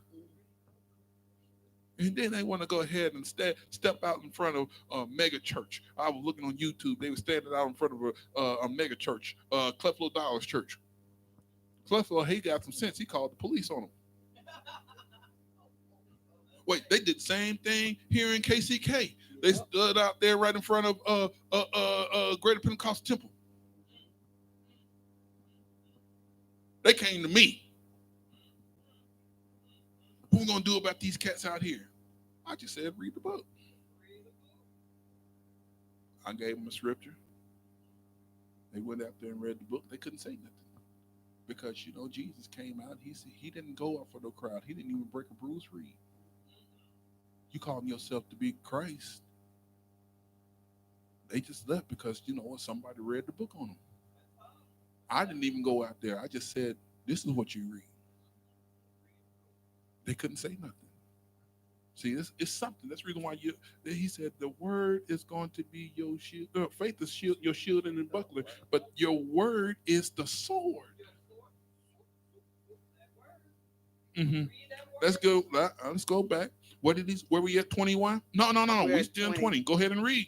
And then they want to go ahead and step out in front of a mega church. I was looking on YouTube. They were standing out in front of a mega church, Cleflo Dollar's church. Cleflo, he got some sense. He called the police on him. Wait, they did the same thing here in KCK. They stood out there right in front of Greater Pentecostal Temple. They came to me. What we gonna do about these cats out here? I just said, read the book. I gave them a scripture. They went out there and read the book. They couldn't say nothing. Because, you know, Jesus came out. He said he didn't go out for no crowd. He didn't even break a bruised reed. You calling yourself to be Christ. They just left because, you know what, somebody read the book on them. I didn't even go out there. I just said, this is what you read. They couldn't say nothing. See, it's something. That's the reason why he said the word is going to be your shield. Faith is your shield and buckler, but your word is the sword. Mm-hmm. Let's go back. Where we at 21? No. We still in 20. Go ahead and read.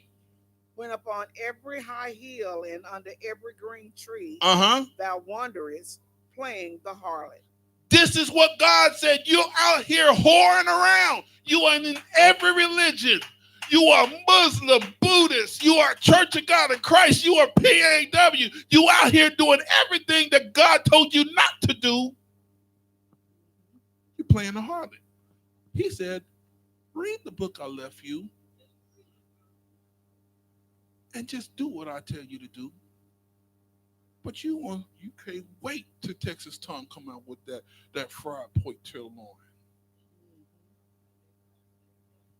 When upon every high hill and under every green tree, thou wanderest, playing the harlot. This is what God said. You're out here whoring around. You are in every religion. You are Muslim, Buddhist. You are Church of God in Christ. You are PAW. You out here doing everything that God told you not to do. You're playing the harlot. He said, read the book I left you and just do what I tell you to do. But you can't wait till Texas Tom come out with that fried pork tenderloin.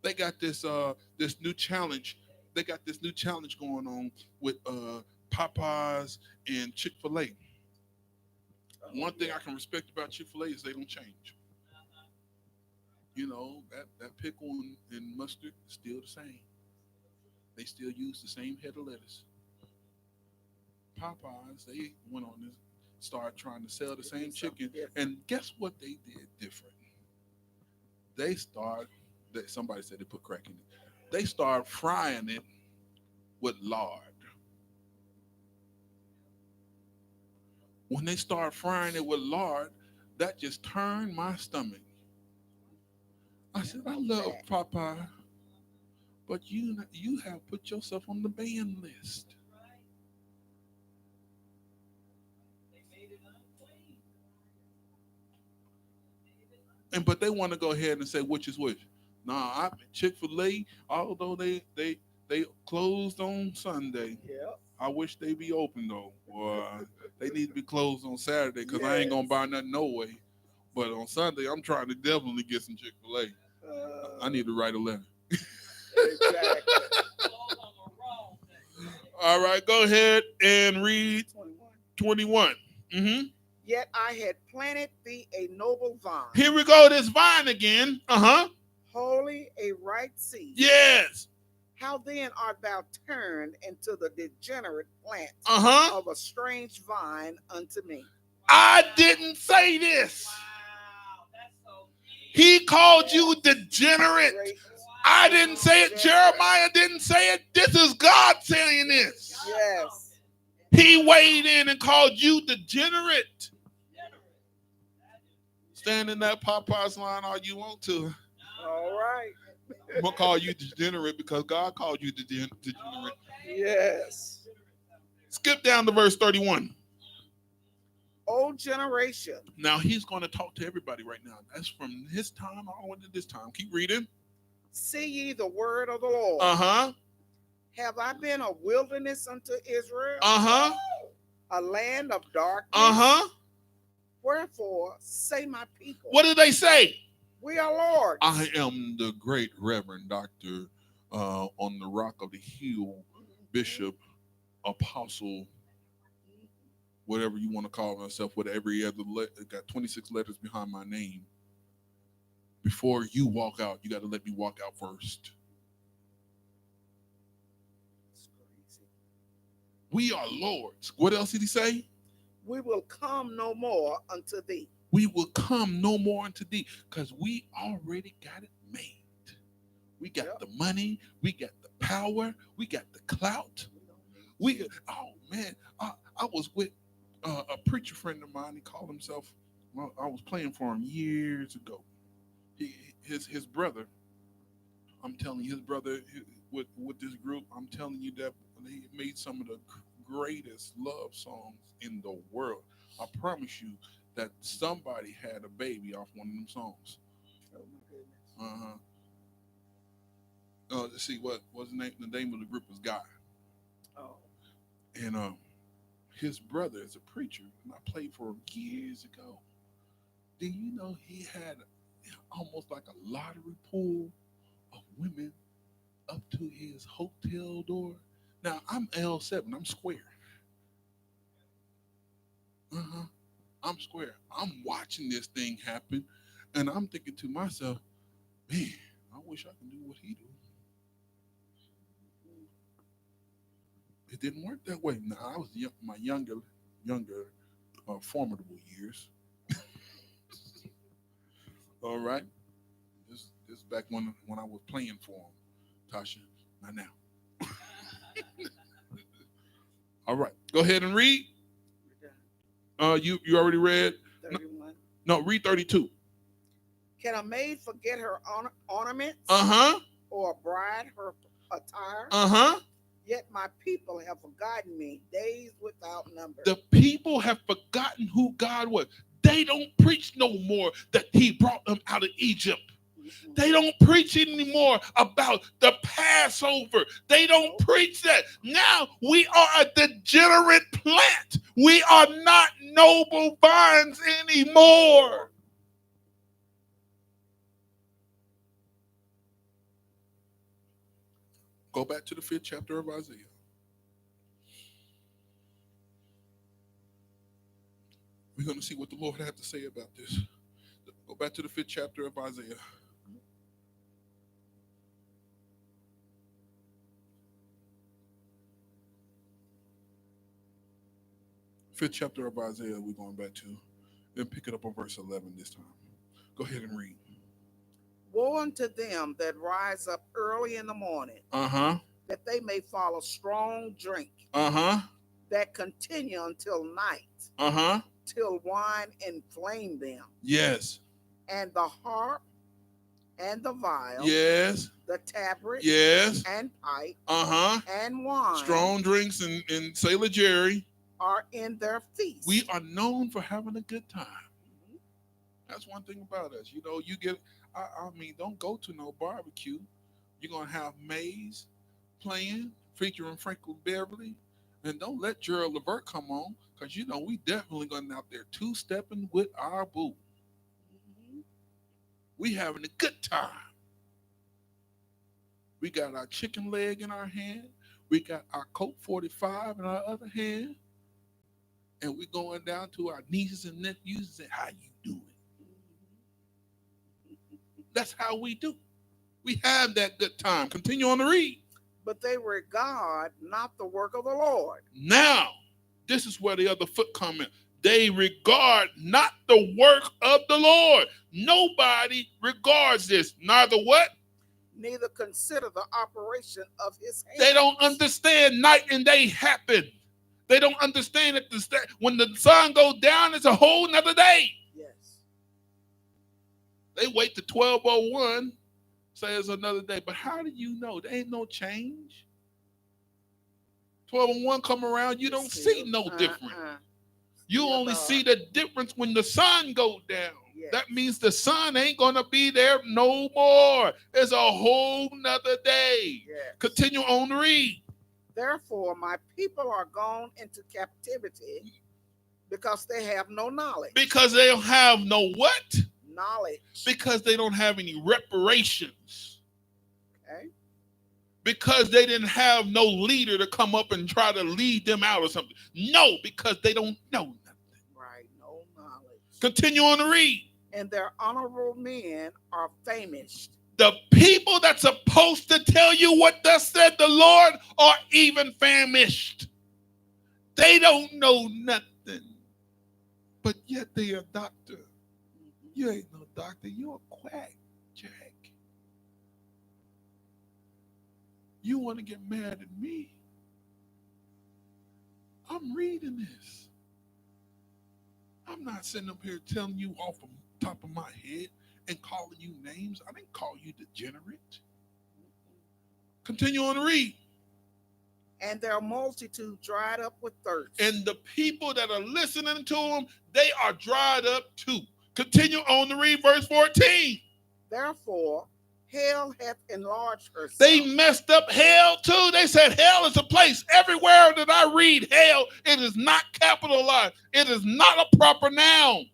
They got this new challenge. They got this new challenge going on with Popeyes and Chick-fil-A. One thing I can respect about Chick-fil-A is they don't change. You know, that pickle and mustard is still the same. They still use the same head of lettuce. Popeyes, they went on this, started trying to sell the same chicken, and guess what they did different? Somebody said they put crack in it. They started frying it with lard. When they started frying it with lard, that just turned my stomach. I said, I love Popeye, but you have put yourself on the ban list. But they want to go ahead and say which is which. Nah, Chick-fil-A, although they closed on Sunday. Yep. I wish they be open though. Or they need to be closed on Saturday because I ain't gonna buy nothing no way. But on Sunday, I'm trying to definitely get some Chick-fil-A. I need to write a letter. Exactly. All right, go ahead and read 21. Mm-hmm. Yet I had planted thee a noble vine. Here we go, this vine again. Holy, a right seed. Yes. How then art thou turned into the degenerate plant of a strange vine unto me? I didn't say this. Wow, that's so deep. He called you degenerate. Wow. I didn't say it. Jeremiah didn't say it. This is God saying this. Yes. He weighed in and called you degenerate. Stand in that Popeyes line all you want to. All right. I'm going to call you degenerate because God called you degenerate. Yes. Skip down to verse 31. Old generation. Now he's going to talk to everybody right now. That's from his time all the way to this time. Keep reading. See ye the word of the Lord. Have I been a wilderness unto Israel? A land of darkness? Wherefore say my people. What did they say? We are Lord's. I am the great Reverend Doctor on the Rock of the Hill, Bishop, Apostle, whatever you want to call myself, with every other got 26 letters behind my name. Before you walk out, you got to let me walk out first. We are Lord's. What else did he say? We will come no more unto thee. We will come no more unto thee, because we already got it made. We got the money, we got the power, we got the clout. I was with a preacher friend of mine. He called himself, I was playing for him years ago. His brother, I'm telling you, his brother with this group, I'm telling you that he made some of the greatest love songs in the world. I promise you that somebody had a baby off one of them songs. Oh my goodness. Let's see, what was the name? The name of the group was Guy. Oh. And his brother is a preacher, and I played for him years ago. Do you know he had almost like a lottery pool of women up to his hotel door? Now, I'm L7. I'm square. I'm square. I'm watching this thing happen, and I'm thinking to myself, man, I wish I could do what he do. It didn't work that way. Now, I was my younger, formidable years. All right. This is back when I was playing for him, Tasha. Not now. All right. Go ahead and read. You already read? 31. No, read 32. Can a maid forget her ornaments? Or a bride her attire? Yet my people have forgotten me days without number. The people have forgotten who God was. They don't preach no more that he brought them out of Egypt. They don't preach anymore about the Passover. They don't preach that. Now we are a degenerate plant. We are not noble vines anymore. Go back to the 5th chapter of Isaiah. We're going to see what the Lord had to say about this. Go back to the 5th chapter of Isaiah. 5th chapter of Isaiah we're going back to. Then pick it up on verse 11 this time. Go ahead and read. Woe unto them that rise up early in the morning, that they may follow strong drink, that continue until night, till wine inflame them. Yes. And the harp and the viol. Yes. The tabret. Yes. And pipe. And wine. Strong drinks and Sailor Jerry are in their feast. We are known for having a good time. That's one thing about us. You know, you get, I mean, don't go to no barbecue. You're going to have Maze playing, featuring Franklin Beverly. And don't let Gerald Levert come on, because, you know, we definitely going out there two-stepping with our boo. We having a good time. We got our chicken leg in our hand. We got our Coke 45 in our other hand. And we going down to our nieces and nephews and say, how you doing? That's how we do. We have that good time. Continue on to read. But they regard not the work of the Lord. Now, this is where the other foot comment. They regard not the work of the Lord. Nobody regards this. Neither what? Neither consider the operation of his hands. They don't understand night and day happen. They don't understand that when the sun goes down, it's a whole nother day. Yes. They wait to 12:01, say it's another day. But how do you know? There ain't no change. 12:01 come around, you don't see no difference. You only see the difference when the sun goes down. Yes. That means the sun ain't going to be there no more. It's a whole nother day. Yes. Continue on to read. Therefore, my people are gone into captivity because they have no knowledge. Because they don't have no what? Knowledge. Because they don't have any reparations. Okay. Because they didn't have no leader to come up and try to lead them out or something. No, because they don't know nothing. Right, no knowledge. Continue on to read. And their honorable men are famished. The people that's supposed to tell you what thus said the Lord are even famished. They don't know nothing. But yet they a doctor. You ain't no doctor. You're a quack, Jack. You want to get mad at me? I'm reading this. I'm not sitting up here telling you off the top of my head and calling you names. I didn't call you degenerate. Continue on to read. And their multitude dried up with thirst. And the people that are listening to them, they are dried up too. Continue on to read verse 14. Therefore, hell hath enlarged herself. They messed up hell too. They said hell is a place. Everywhere that I read hell, it is not capitalized. It is not a proper noun.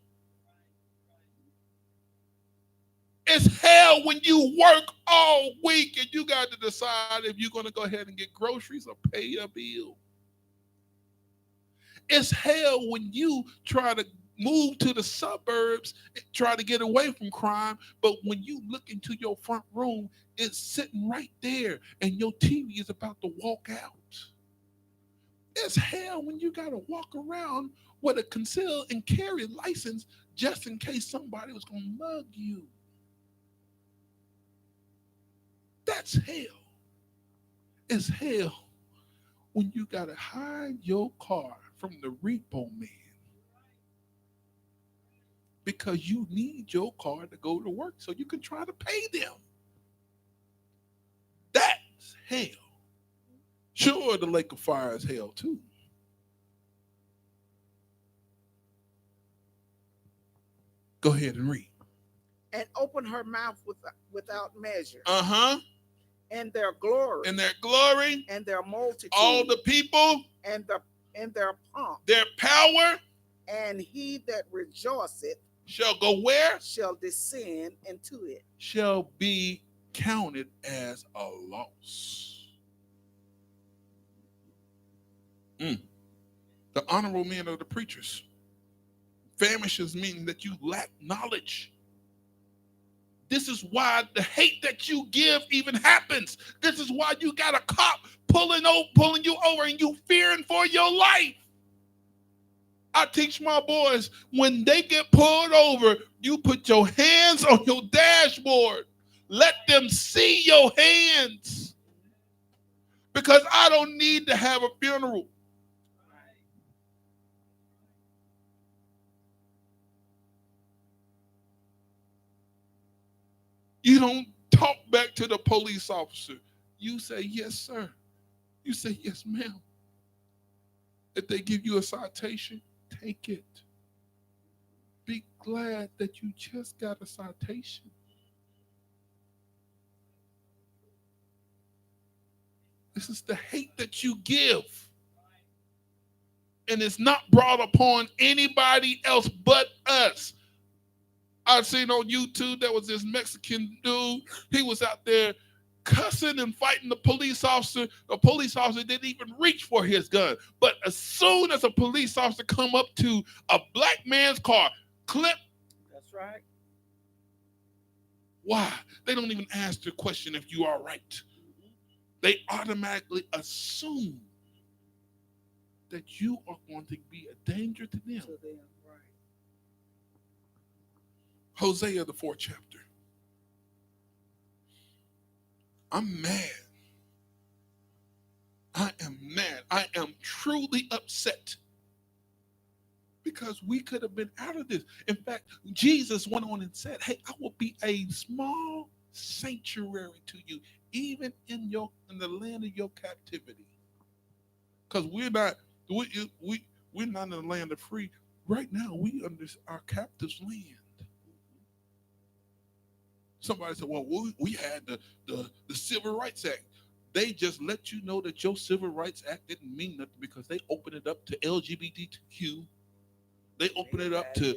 It's hell when you work all week and you got to decide if you're going to go ahead and get groceries or pay your bill. It's hell when you try to move to the suburbs and try to get away from crime, but when you look into your front room, it's sitting right there and your TV is about to walk out. It's hell when you got to walk around with a conceal and carry license just in case somebody was going to mug you. That's hell. It's hell when you got to hide your car from the repo man because you need your car to go to work so you can try to pay them. That's hell. Sure, the lake of fire is hell too. Go ahead and read. And open her mouth without measure. Uh-huh. And their glory. And their glory. And their multitude. All the people. And their pomp. Their power. And he that rejoiceth. Shall go where? Shall descend into it. Shall be counted as a loss. The honorable men of the preachers. Famishes mean that you lack knowledge. This is why the hate that you give even happens. This is why you got a cop pulling you over and you fearing for your life. I teach my boys, when they get pulled over, you put your hands on your dashboard. Let them see your hands. Because I don't need to have a funeral. You don't talk back to the police officer. You say, yes, sir. You say, yes, ma'am. If they give you a citation, take it. be glad that you just got a citation. This is the hate that you give. And it's not brought upon anybody else but us. I've seen on YouTube there was this Mexican dude. He was out there cussing and fighting the police officer. The police officer didn't even reach for his gun. But as soon as a police officer come up to a black man's car, clip. That's right. Why? They don't even ask the question if you are right. Mm-hmm. They automatically assume that you are going to be a danger to them. Right. Hosea, the 4th chapter. I'm mad. I am mad. I am truly upset. Because we could have been out of this. In fact, Jesus went on and said, hey, I will be a small sanctuary to you, even in the land of your captivity. Because we're not in the land of free. Right now, we under our captives' land. Somebody said, well, we had the Civil Rights Act. They just let you know that your Civil Rights Act didn't mean nothing because they opened it up to LGBTQ. They opened it up to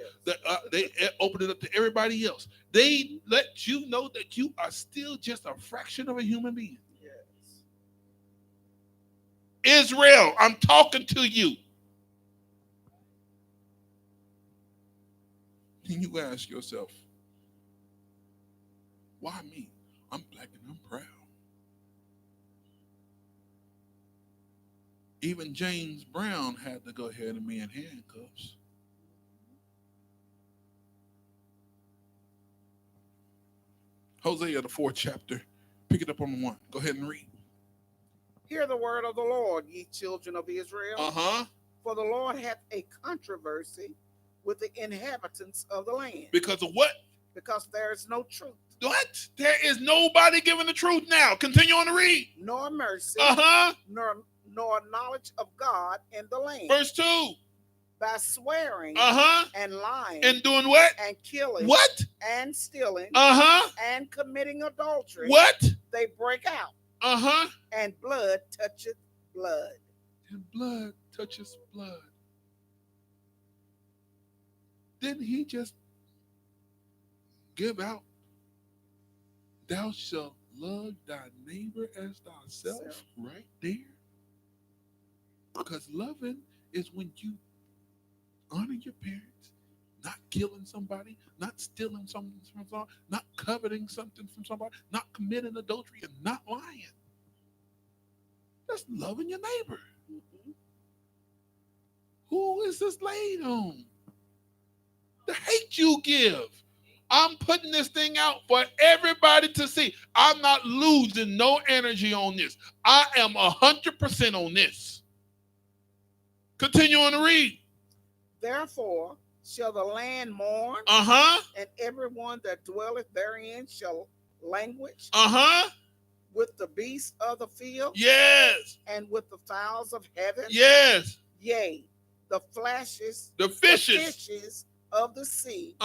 they opened it up to everybody else. They let you know that you are still just a fraction of a human being. Yes. Israel, I'm talking to you. And you ask yourself, why me? I'm black and I'm proud. Even James Brown had to go ahead and be in handcuffs. Hosea, the 4th chapter. Pick it up on the 1. Go ahead and read. Hear the word of the Lord, ye children of Israel. For the Lord hath a controversy with the inhabitants of the land. Because of what? Because there is no truth. What? There is nobody giving the truth now. Continue on to read. Nor mercy. Nor knowledge of God in the land. Verse 2. By swearing and lying and doing what? And killing what? And stealing and committing adultery. What? They break out. And blood toucheth blood. And blood touches blood. Didn't he just give out, thou shalt love thy neighbor as thyself right there? Because loving is when you honor your parents, not killing somebody, not stealing something from somebody, not coveting something from somebody, not committing adultery, and not lying. That's loving your neighbor. Mm-hmm. Who is this laid on? The hate you give. I'm putting this thing out for everybody to see. I'm not losing no energy on this. I am 100% on this. Continue on to read. Therefore shall the land mourn, and everyone that dwelleth therein shall languish. With the beasts of the field, yes, and with the fowls of heaven, yes, yea, the fishes of the sea,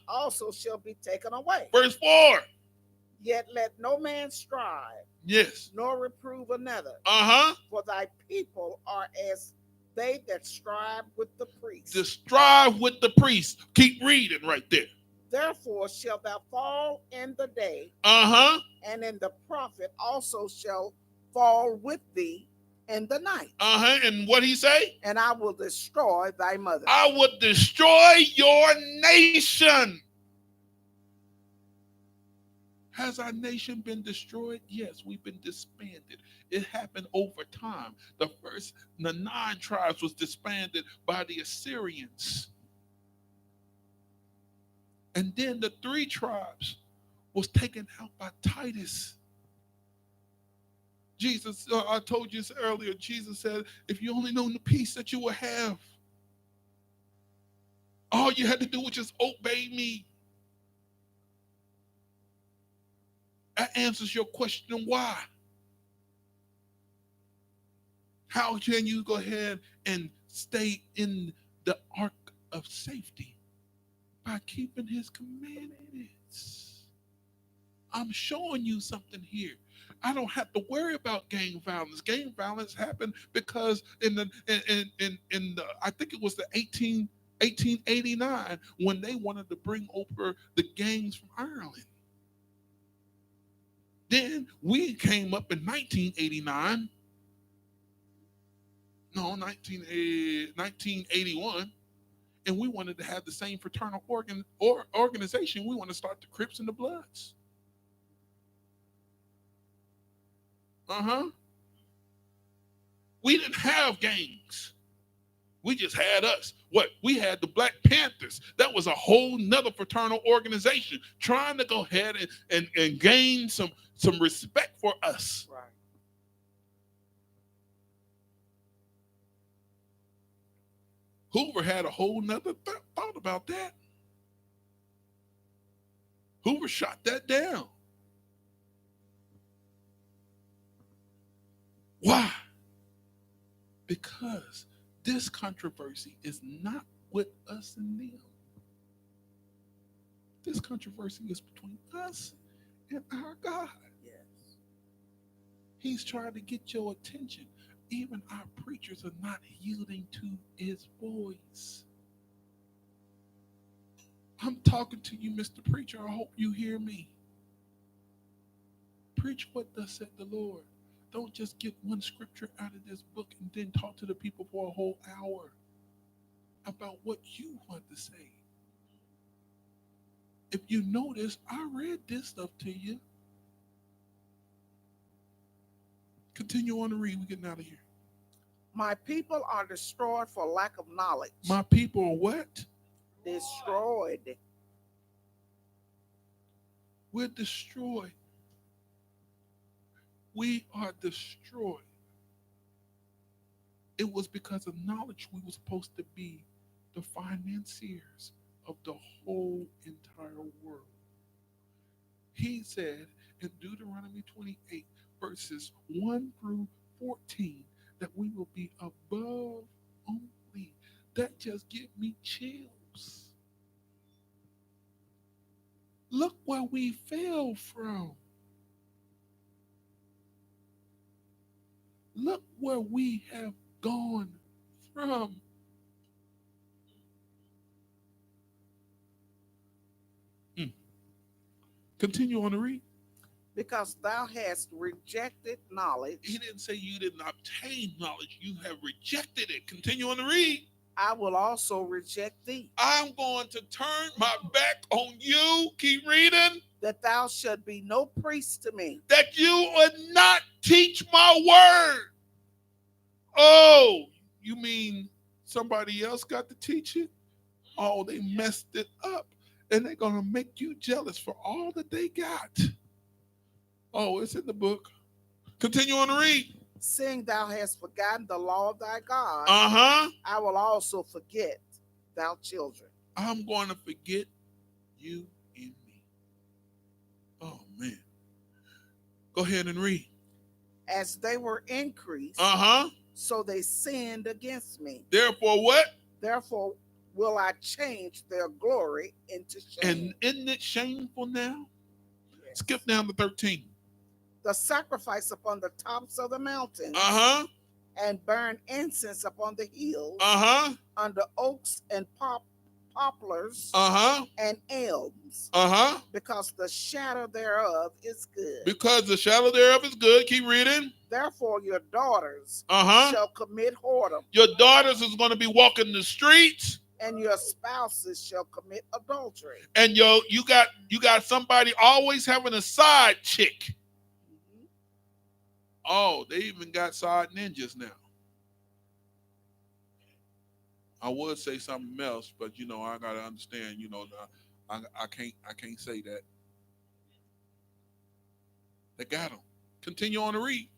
also shall be taken away. Verse 4. Yet let no man strive, yes, nor reprove another. For thy people are as they that strive with the priest. To strive with the priest. Keep reading right there. Therefore shalt thou fall in the day, and in the prophet also shall fall with thee in the night. And what he say? And I will destroy thy mother. I will destroy your nation. Has our nation been destroyed? Yes, we've been disbanded. It happened over time. The 9 tribes was disbanded by the Assyrians. And then the 3 tribes was taken out by Titus. Jesus, I told you this earlier, Jesus said, if you only know the peace that you will have, all you had to do was just obey me. That answers your question, why? How can you go ahead and stay in the ark of safety? by keeping his commandments. I'm showing you something here. I don't have to worry about gang violence. Gang violence happened because in the I think it was the 1889 when they wanted to bring over the gangs from Ireland. Then we came up in 1989. No, 1981, and we wanted to have the same fraternal organization. We want to start the Crips and the Bloods. We didn't have gangs. We just had us. What? We had the Black Panthers. That was a whole nother fraternal organization trying to go ahead and gain some respect for us. Right. Hoover had a whole nother thought about that. Hoover shot that down. Why? Because this controversy is not with us and them. This controversy is between us and our God. Yes. He's trying to get your attention. Even our preachers are not yielding to his voice. I'm talking to you, Mr. Preacher. I hope you hear me. Preach what thus said the Lord. Don't just get one scripture out of this book and then talk to the people for a whole hour about what you want to say. If you notice, I read this stuff to you. Continue on to read. We're getting out of here. My people are destroyed for lack of knowledge. My people are what? Destroyed. We're destroyed. We are destroyed. It was because of knowledge we were supposed to be the financiers of the whole entire world. He said in Deuteronomy 28, verses 1 through 14, that we will be above only. That just gives me chills. Look where we fell from. Look where we have gone from. Continue on to read. Because thou hast rejected knowledge. He didn't say you didn't obtain knowledge. You have rejected it. Continue on to read. I will also reject thee. I'm going to turn my back on you. Keep reading. That thou should be no priest to me. That you would not teach my word. Oh, you mean somebody else got to teach it? Oh, they messed it up. And they're going to make you jealous for all that they got. Oh, it's in the book. Continue on to read. Seeing thou hast forgotten the law of thy God, I will also forget thou children. I'm going to forget you and me. Oh, man. Go ahead and read. As they were increased, so they sinned against me. Therefore what? Therefore will I change their glory into shame. And isn't it shameful now? Yes. Skip down to 13. The sacrifice upon the tops of the mountains, and burn incense upon the hills, under oaks and poplars, and elms, because the shadow thereof is good. Because the shadow thereof is good. Keep reading. Therefore your daughters shall commit whoredom. Your daughters is going to be walking the streets. And your spouses shall commit adultery. And you got somebody always having a side chick. Oh, they even got side ninjas now. I would say something else, but I gotta understand. I can't say that. They got them. Continue on to read.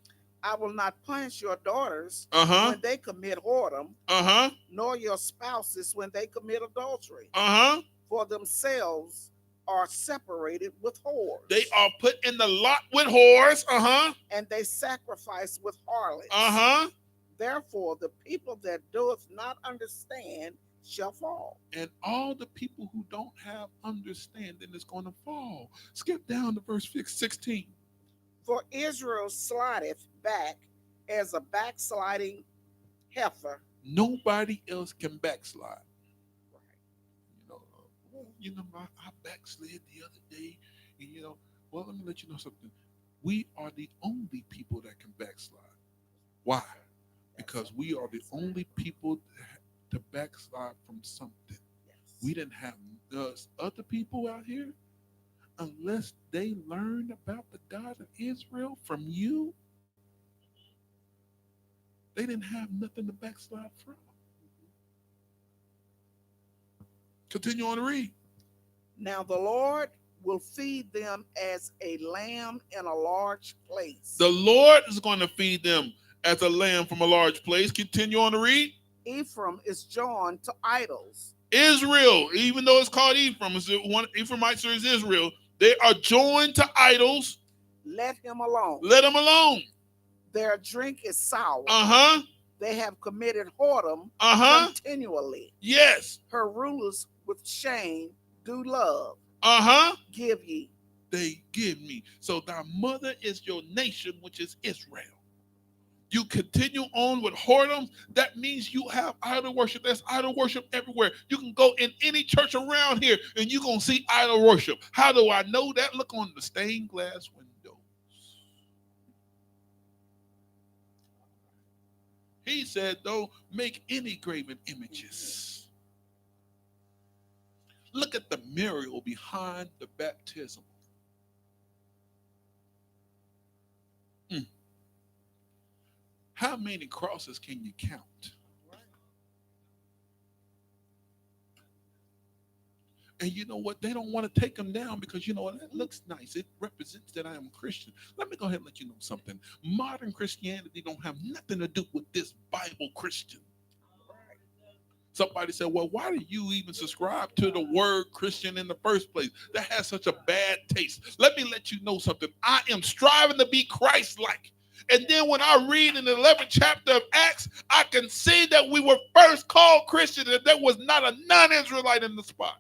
I will not punish your daughters when they commit whoredom, nor your spouses when they commit adultery. For themselves are separated with whores. They are put in the lot with whores. And they sacrifice with harlots. Therefore, the people that doeth not understand shall fall. And all the people who don't have understanding is going to fall. Skip down to verse 16. For Israel slideth back as a backsliding heifer. Nobody else can backslide. I backslid the other day, and well, let me let you know something. We are the only people that can backslide. Why? Because we are the only people to backslide from something. We didn't have other people out here, unless they learned about the God of Israel from you. They didn't have nothing to backslide from. Continue on to read. Now the Lord will feed them as a lamb in a large place. The Lord is going to feed them as a lamb from a large place. Continue on to read. Ephraim is joined to idols. Israel, even though it's called Ephraim, Ephraimites is Israel. They are joined to idols. Let him alone. Let him alone. Their drink is sour. They have committed whoredom continually. Yes. Her rulers with shame do love. Give ye. They give me. So thy mother is your nation, which is Israel. You continue on with whoredom, that means you have idol worship. There's idol worship everywhere. You can go in any church around here and you're going to see idol worship. How do I know that? Look on the stained glass windows. He said, don't make any graven images. Look at the memorial behind the baptism. How many crosses can you count? And you know what? They don't want to take them down because, that looks nice. It represents that I am a Christian. Let me go ahead and let you know something. Modern Christianity don't have nothing to do with this Bible Christian. Somebody said, well, why do you even subscribe to the word Christian in the first place? That has such a bad taste. Let me let you know something. I am striving to be Christ-like. And then when I read in the 11th chapter of Acts, I can see that we were first called Christian and there was not a non-Israelite in the spot.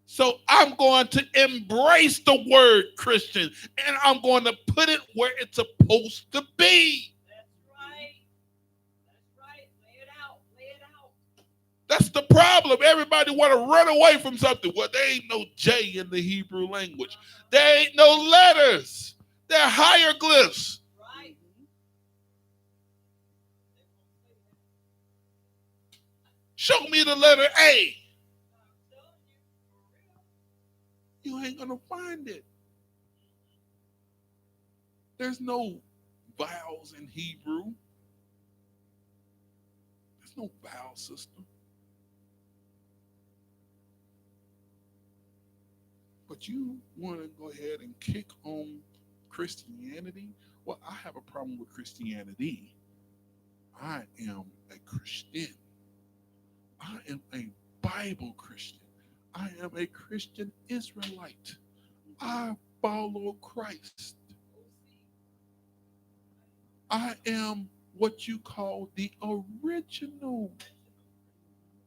So I'm going to embrace the word Christian and I'm going to put it where it's supposed to be. That's right. That's right. Lay it out. Lay it out. That's the problem. Everybody want to run away from something. Well, there ain't no J in the Hebrew language. There ain't no letters. They're hieroglyphs. Right. Show me the letter A. You ain't going to find it. There's no vowels in Hebrew. There's no vowel system. But you want to go ahead and kick on Christianity? Well, I have a problem with Christianity. I am a Christian. I am a Bible Christian. I am a Christian Israelite. I follow Christ. I am what you call the original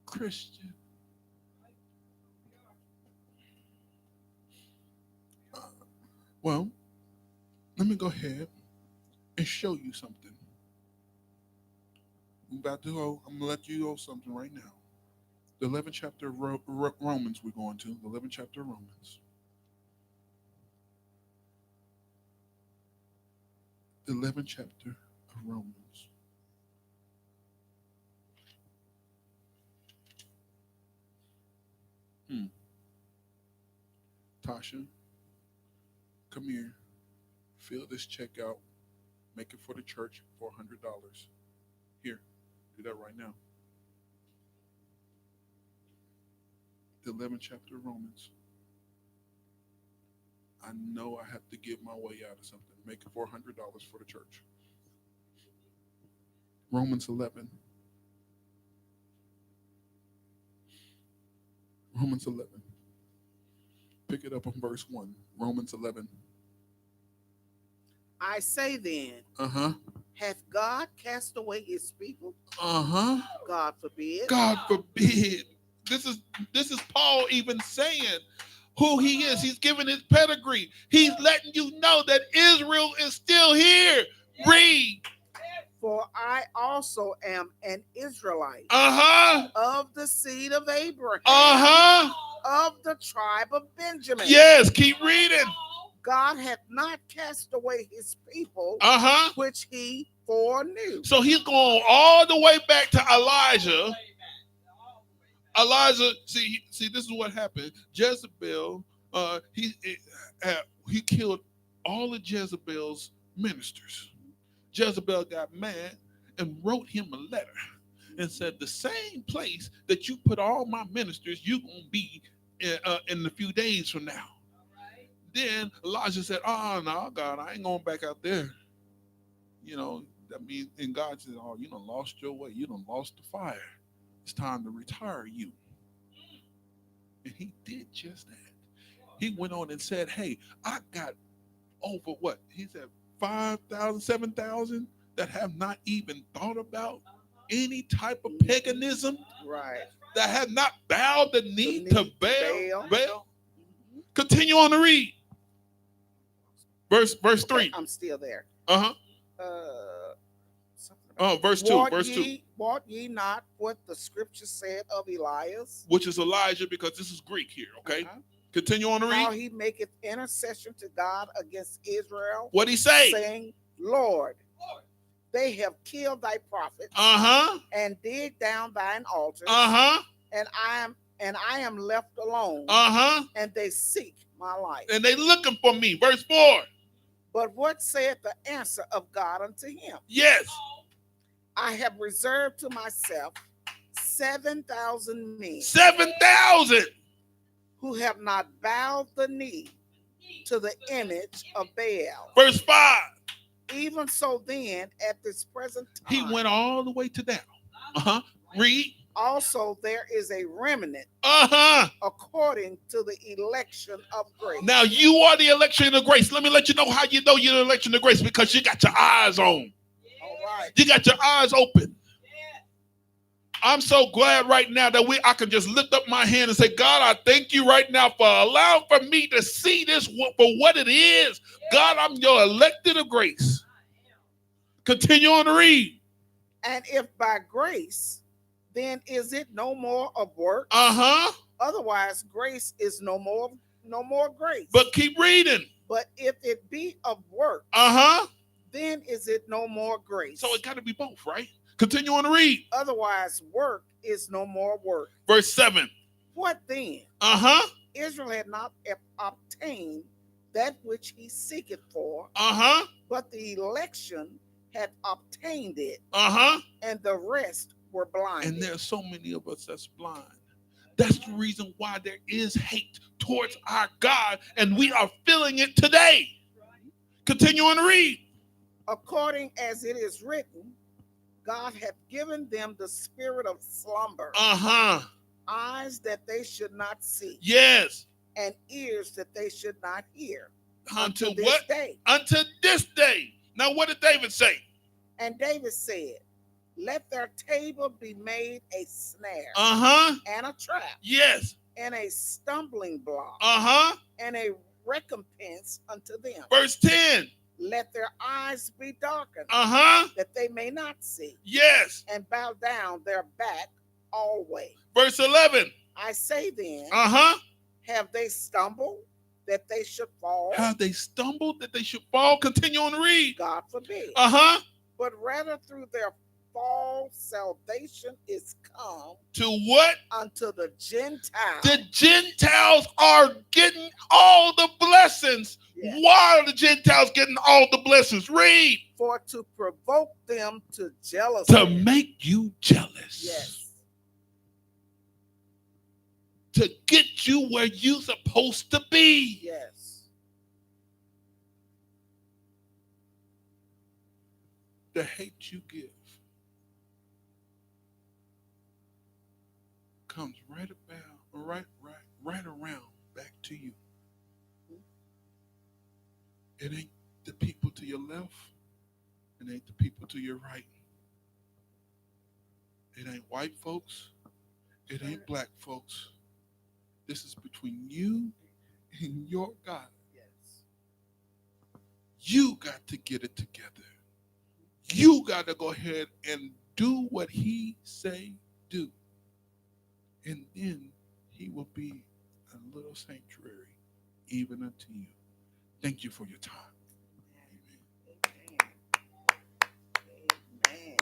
Christian. Well, let me go ahead and show you something. I'm going to let you know something right now. The 11th chapter of Romans we're going to. The 11th chapter of Romans. The 11th chapter of Romans. Tasha, come here. Fill this check out. Make it for the church for $100. Here, do that right now. The 11th chapter of Romans. I know I have to give my way out of something. Make it for $100 for the church. Romans 11. Romans 11. Pick it up on verse 1. Romans 11. I say then, Hath God cast away his people? God forbid. God forbid. This is Paul even saying who he is. He's giving his pedigree. He's letting you know that Israel is still here. Read. For I also am an Israelite. Of the seed of Abraham. Of the tribe of Benjamin. Yes, keep reading. God hath not cast away his people, which he foreknew. So he's going all the way back to Elijah. Elijah, see, this is what happened. Jezebel, he killed all of Jezebel's ministers. Jezebel got mad and wrote him a letter and said, the same place that you put all my ministers, you're going to be in a few days from now. Then Elijah said, oh, no, God, I ain't going back out there. You know, that means, and God said, oh, you done lost your way. You done lost the fire. It's time to retire you. And he did just that. He went on and said, hey, I got over what? He said 5,000, 7,000 that have not even thought about any type of paganism. Right. That have not bowed the knee to Baal. Continue on to read. Verse 3. I'm still there. Verse 2. Wot ye not what the scripture said of Elias? Which is Elijah, because this is Greek here, okay? Continue on to read. How he maketh intercession to God against Israel. What'd he say? Saying, Lord, they have killed thy prophets and dig down thine altars. And I am left alone. And they seek my life. And they looking for me. Verse 4. But what saith the answer of God unto him? Yes. I have reserved to myself 7,000 men. 7,000 who have not bowed the knee to the image of Baal. Verse 5. Even so then, at this present time, he went all the way to down. Read. Also, there is a remnant according to the election of grace. Now, you are the election of grace. Let me let you know how you know you're the election of grace, because you got your eyes on. All right. You got your eyes open. I'm so glad right now that I can just lift up my hand and say, God, I thank you right now for allowing for me to see this for what it is. God, I'm your elected of grace. Continue on to read. And if by grace, then is it no more of works? Otherwise, grace is no more grace. But keep reading. But if it be of works, then is it no more grace. So it got to be both, right? Continue on to read. Otherwise, work is no more work. Verse 7. What then? Israel had not obtained that which he seeketh for, but the election had obtained it, and the rest were blind. And there's so many of us that's blind. That's the reason why there is hate towards our God, and we are feeling it today. Continue on to read. According as it is written, God hath given them the spirit of slumber, eyes that they should not see, yes, and ears that they should not hear, until this what? Day. Until this day. Now, what did David say? And David said, let their table be made a snare, and a trap, yes, and a stumbling block, and a recompense unto them. Verse 10. Let their eyes be darkened, that they may not see, yes, and bow down their back always. Verse 11. I say then, have they stumbled that they should fall? Have they stumbled that they should fall? Continue on to read. God forbid. But rather through their fall, salvation is come. To what? Unto the Gentiles. The Gentiles are getting all the blessings. Yes. Why are the Gentiles getting all the blessings? Read. For to provoke them to jealousy. To make you jealous. Yes. To get you where you're supposed to be. Yes. The hate you give comes right around back to you. It ain't the people to your left It ain't the people to your right. It ain't white folks. It ain't black folks. This is between you and your God. Yes. You got to get it together. You got to go ahead and do what he say do. And then he will be a little sanctuary even unto you. Thank you for your time. Amen. Amen.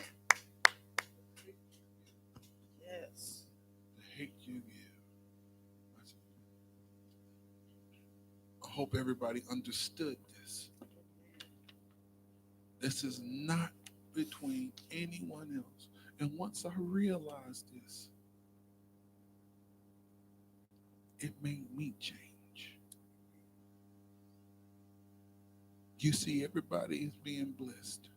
Yes. The hate you give. I hope everybody understood this. This is not between anyone else. And once I realized this, it made me change. You see, everybody is being blessed.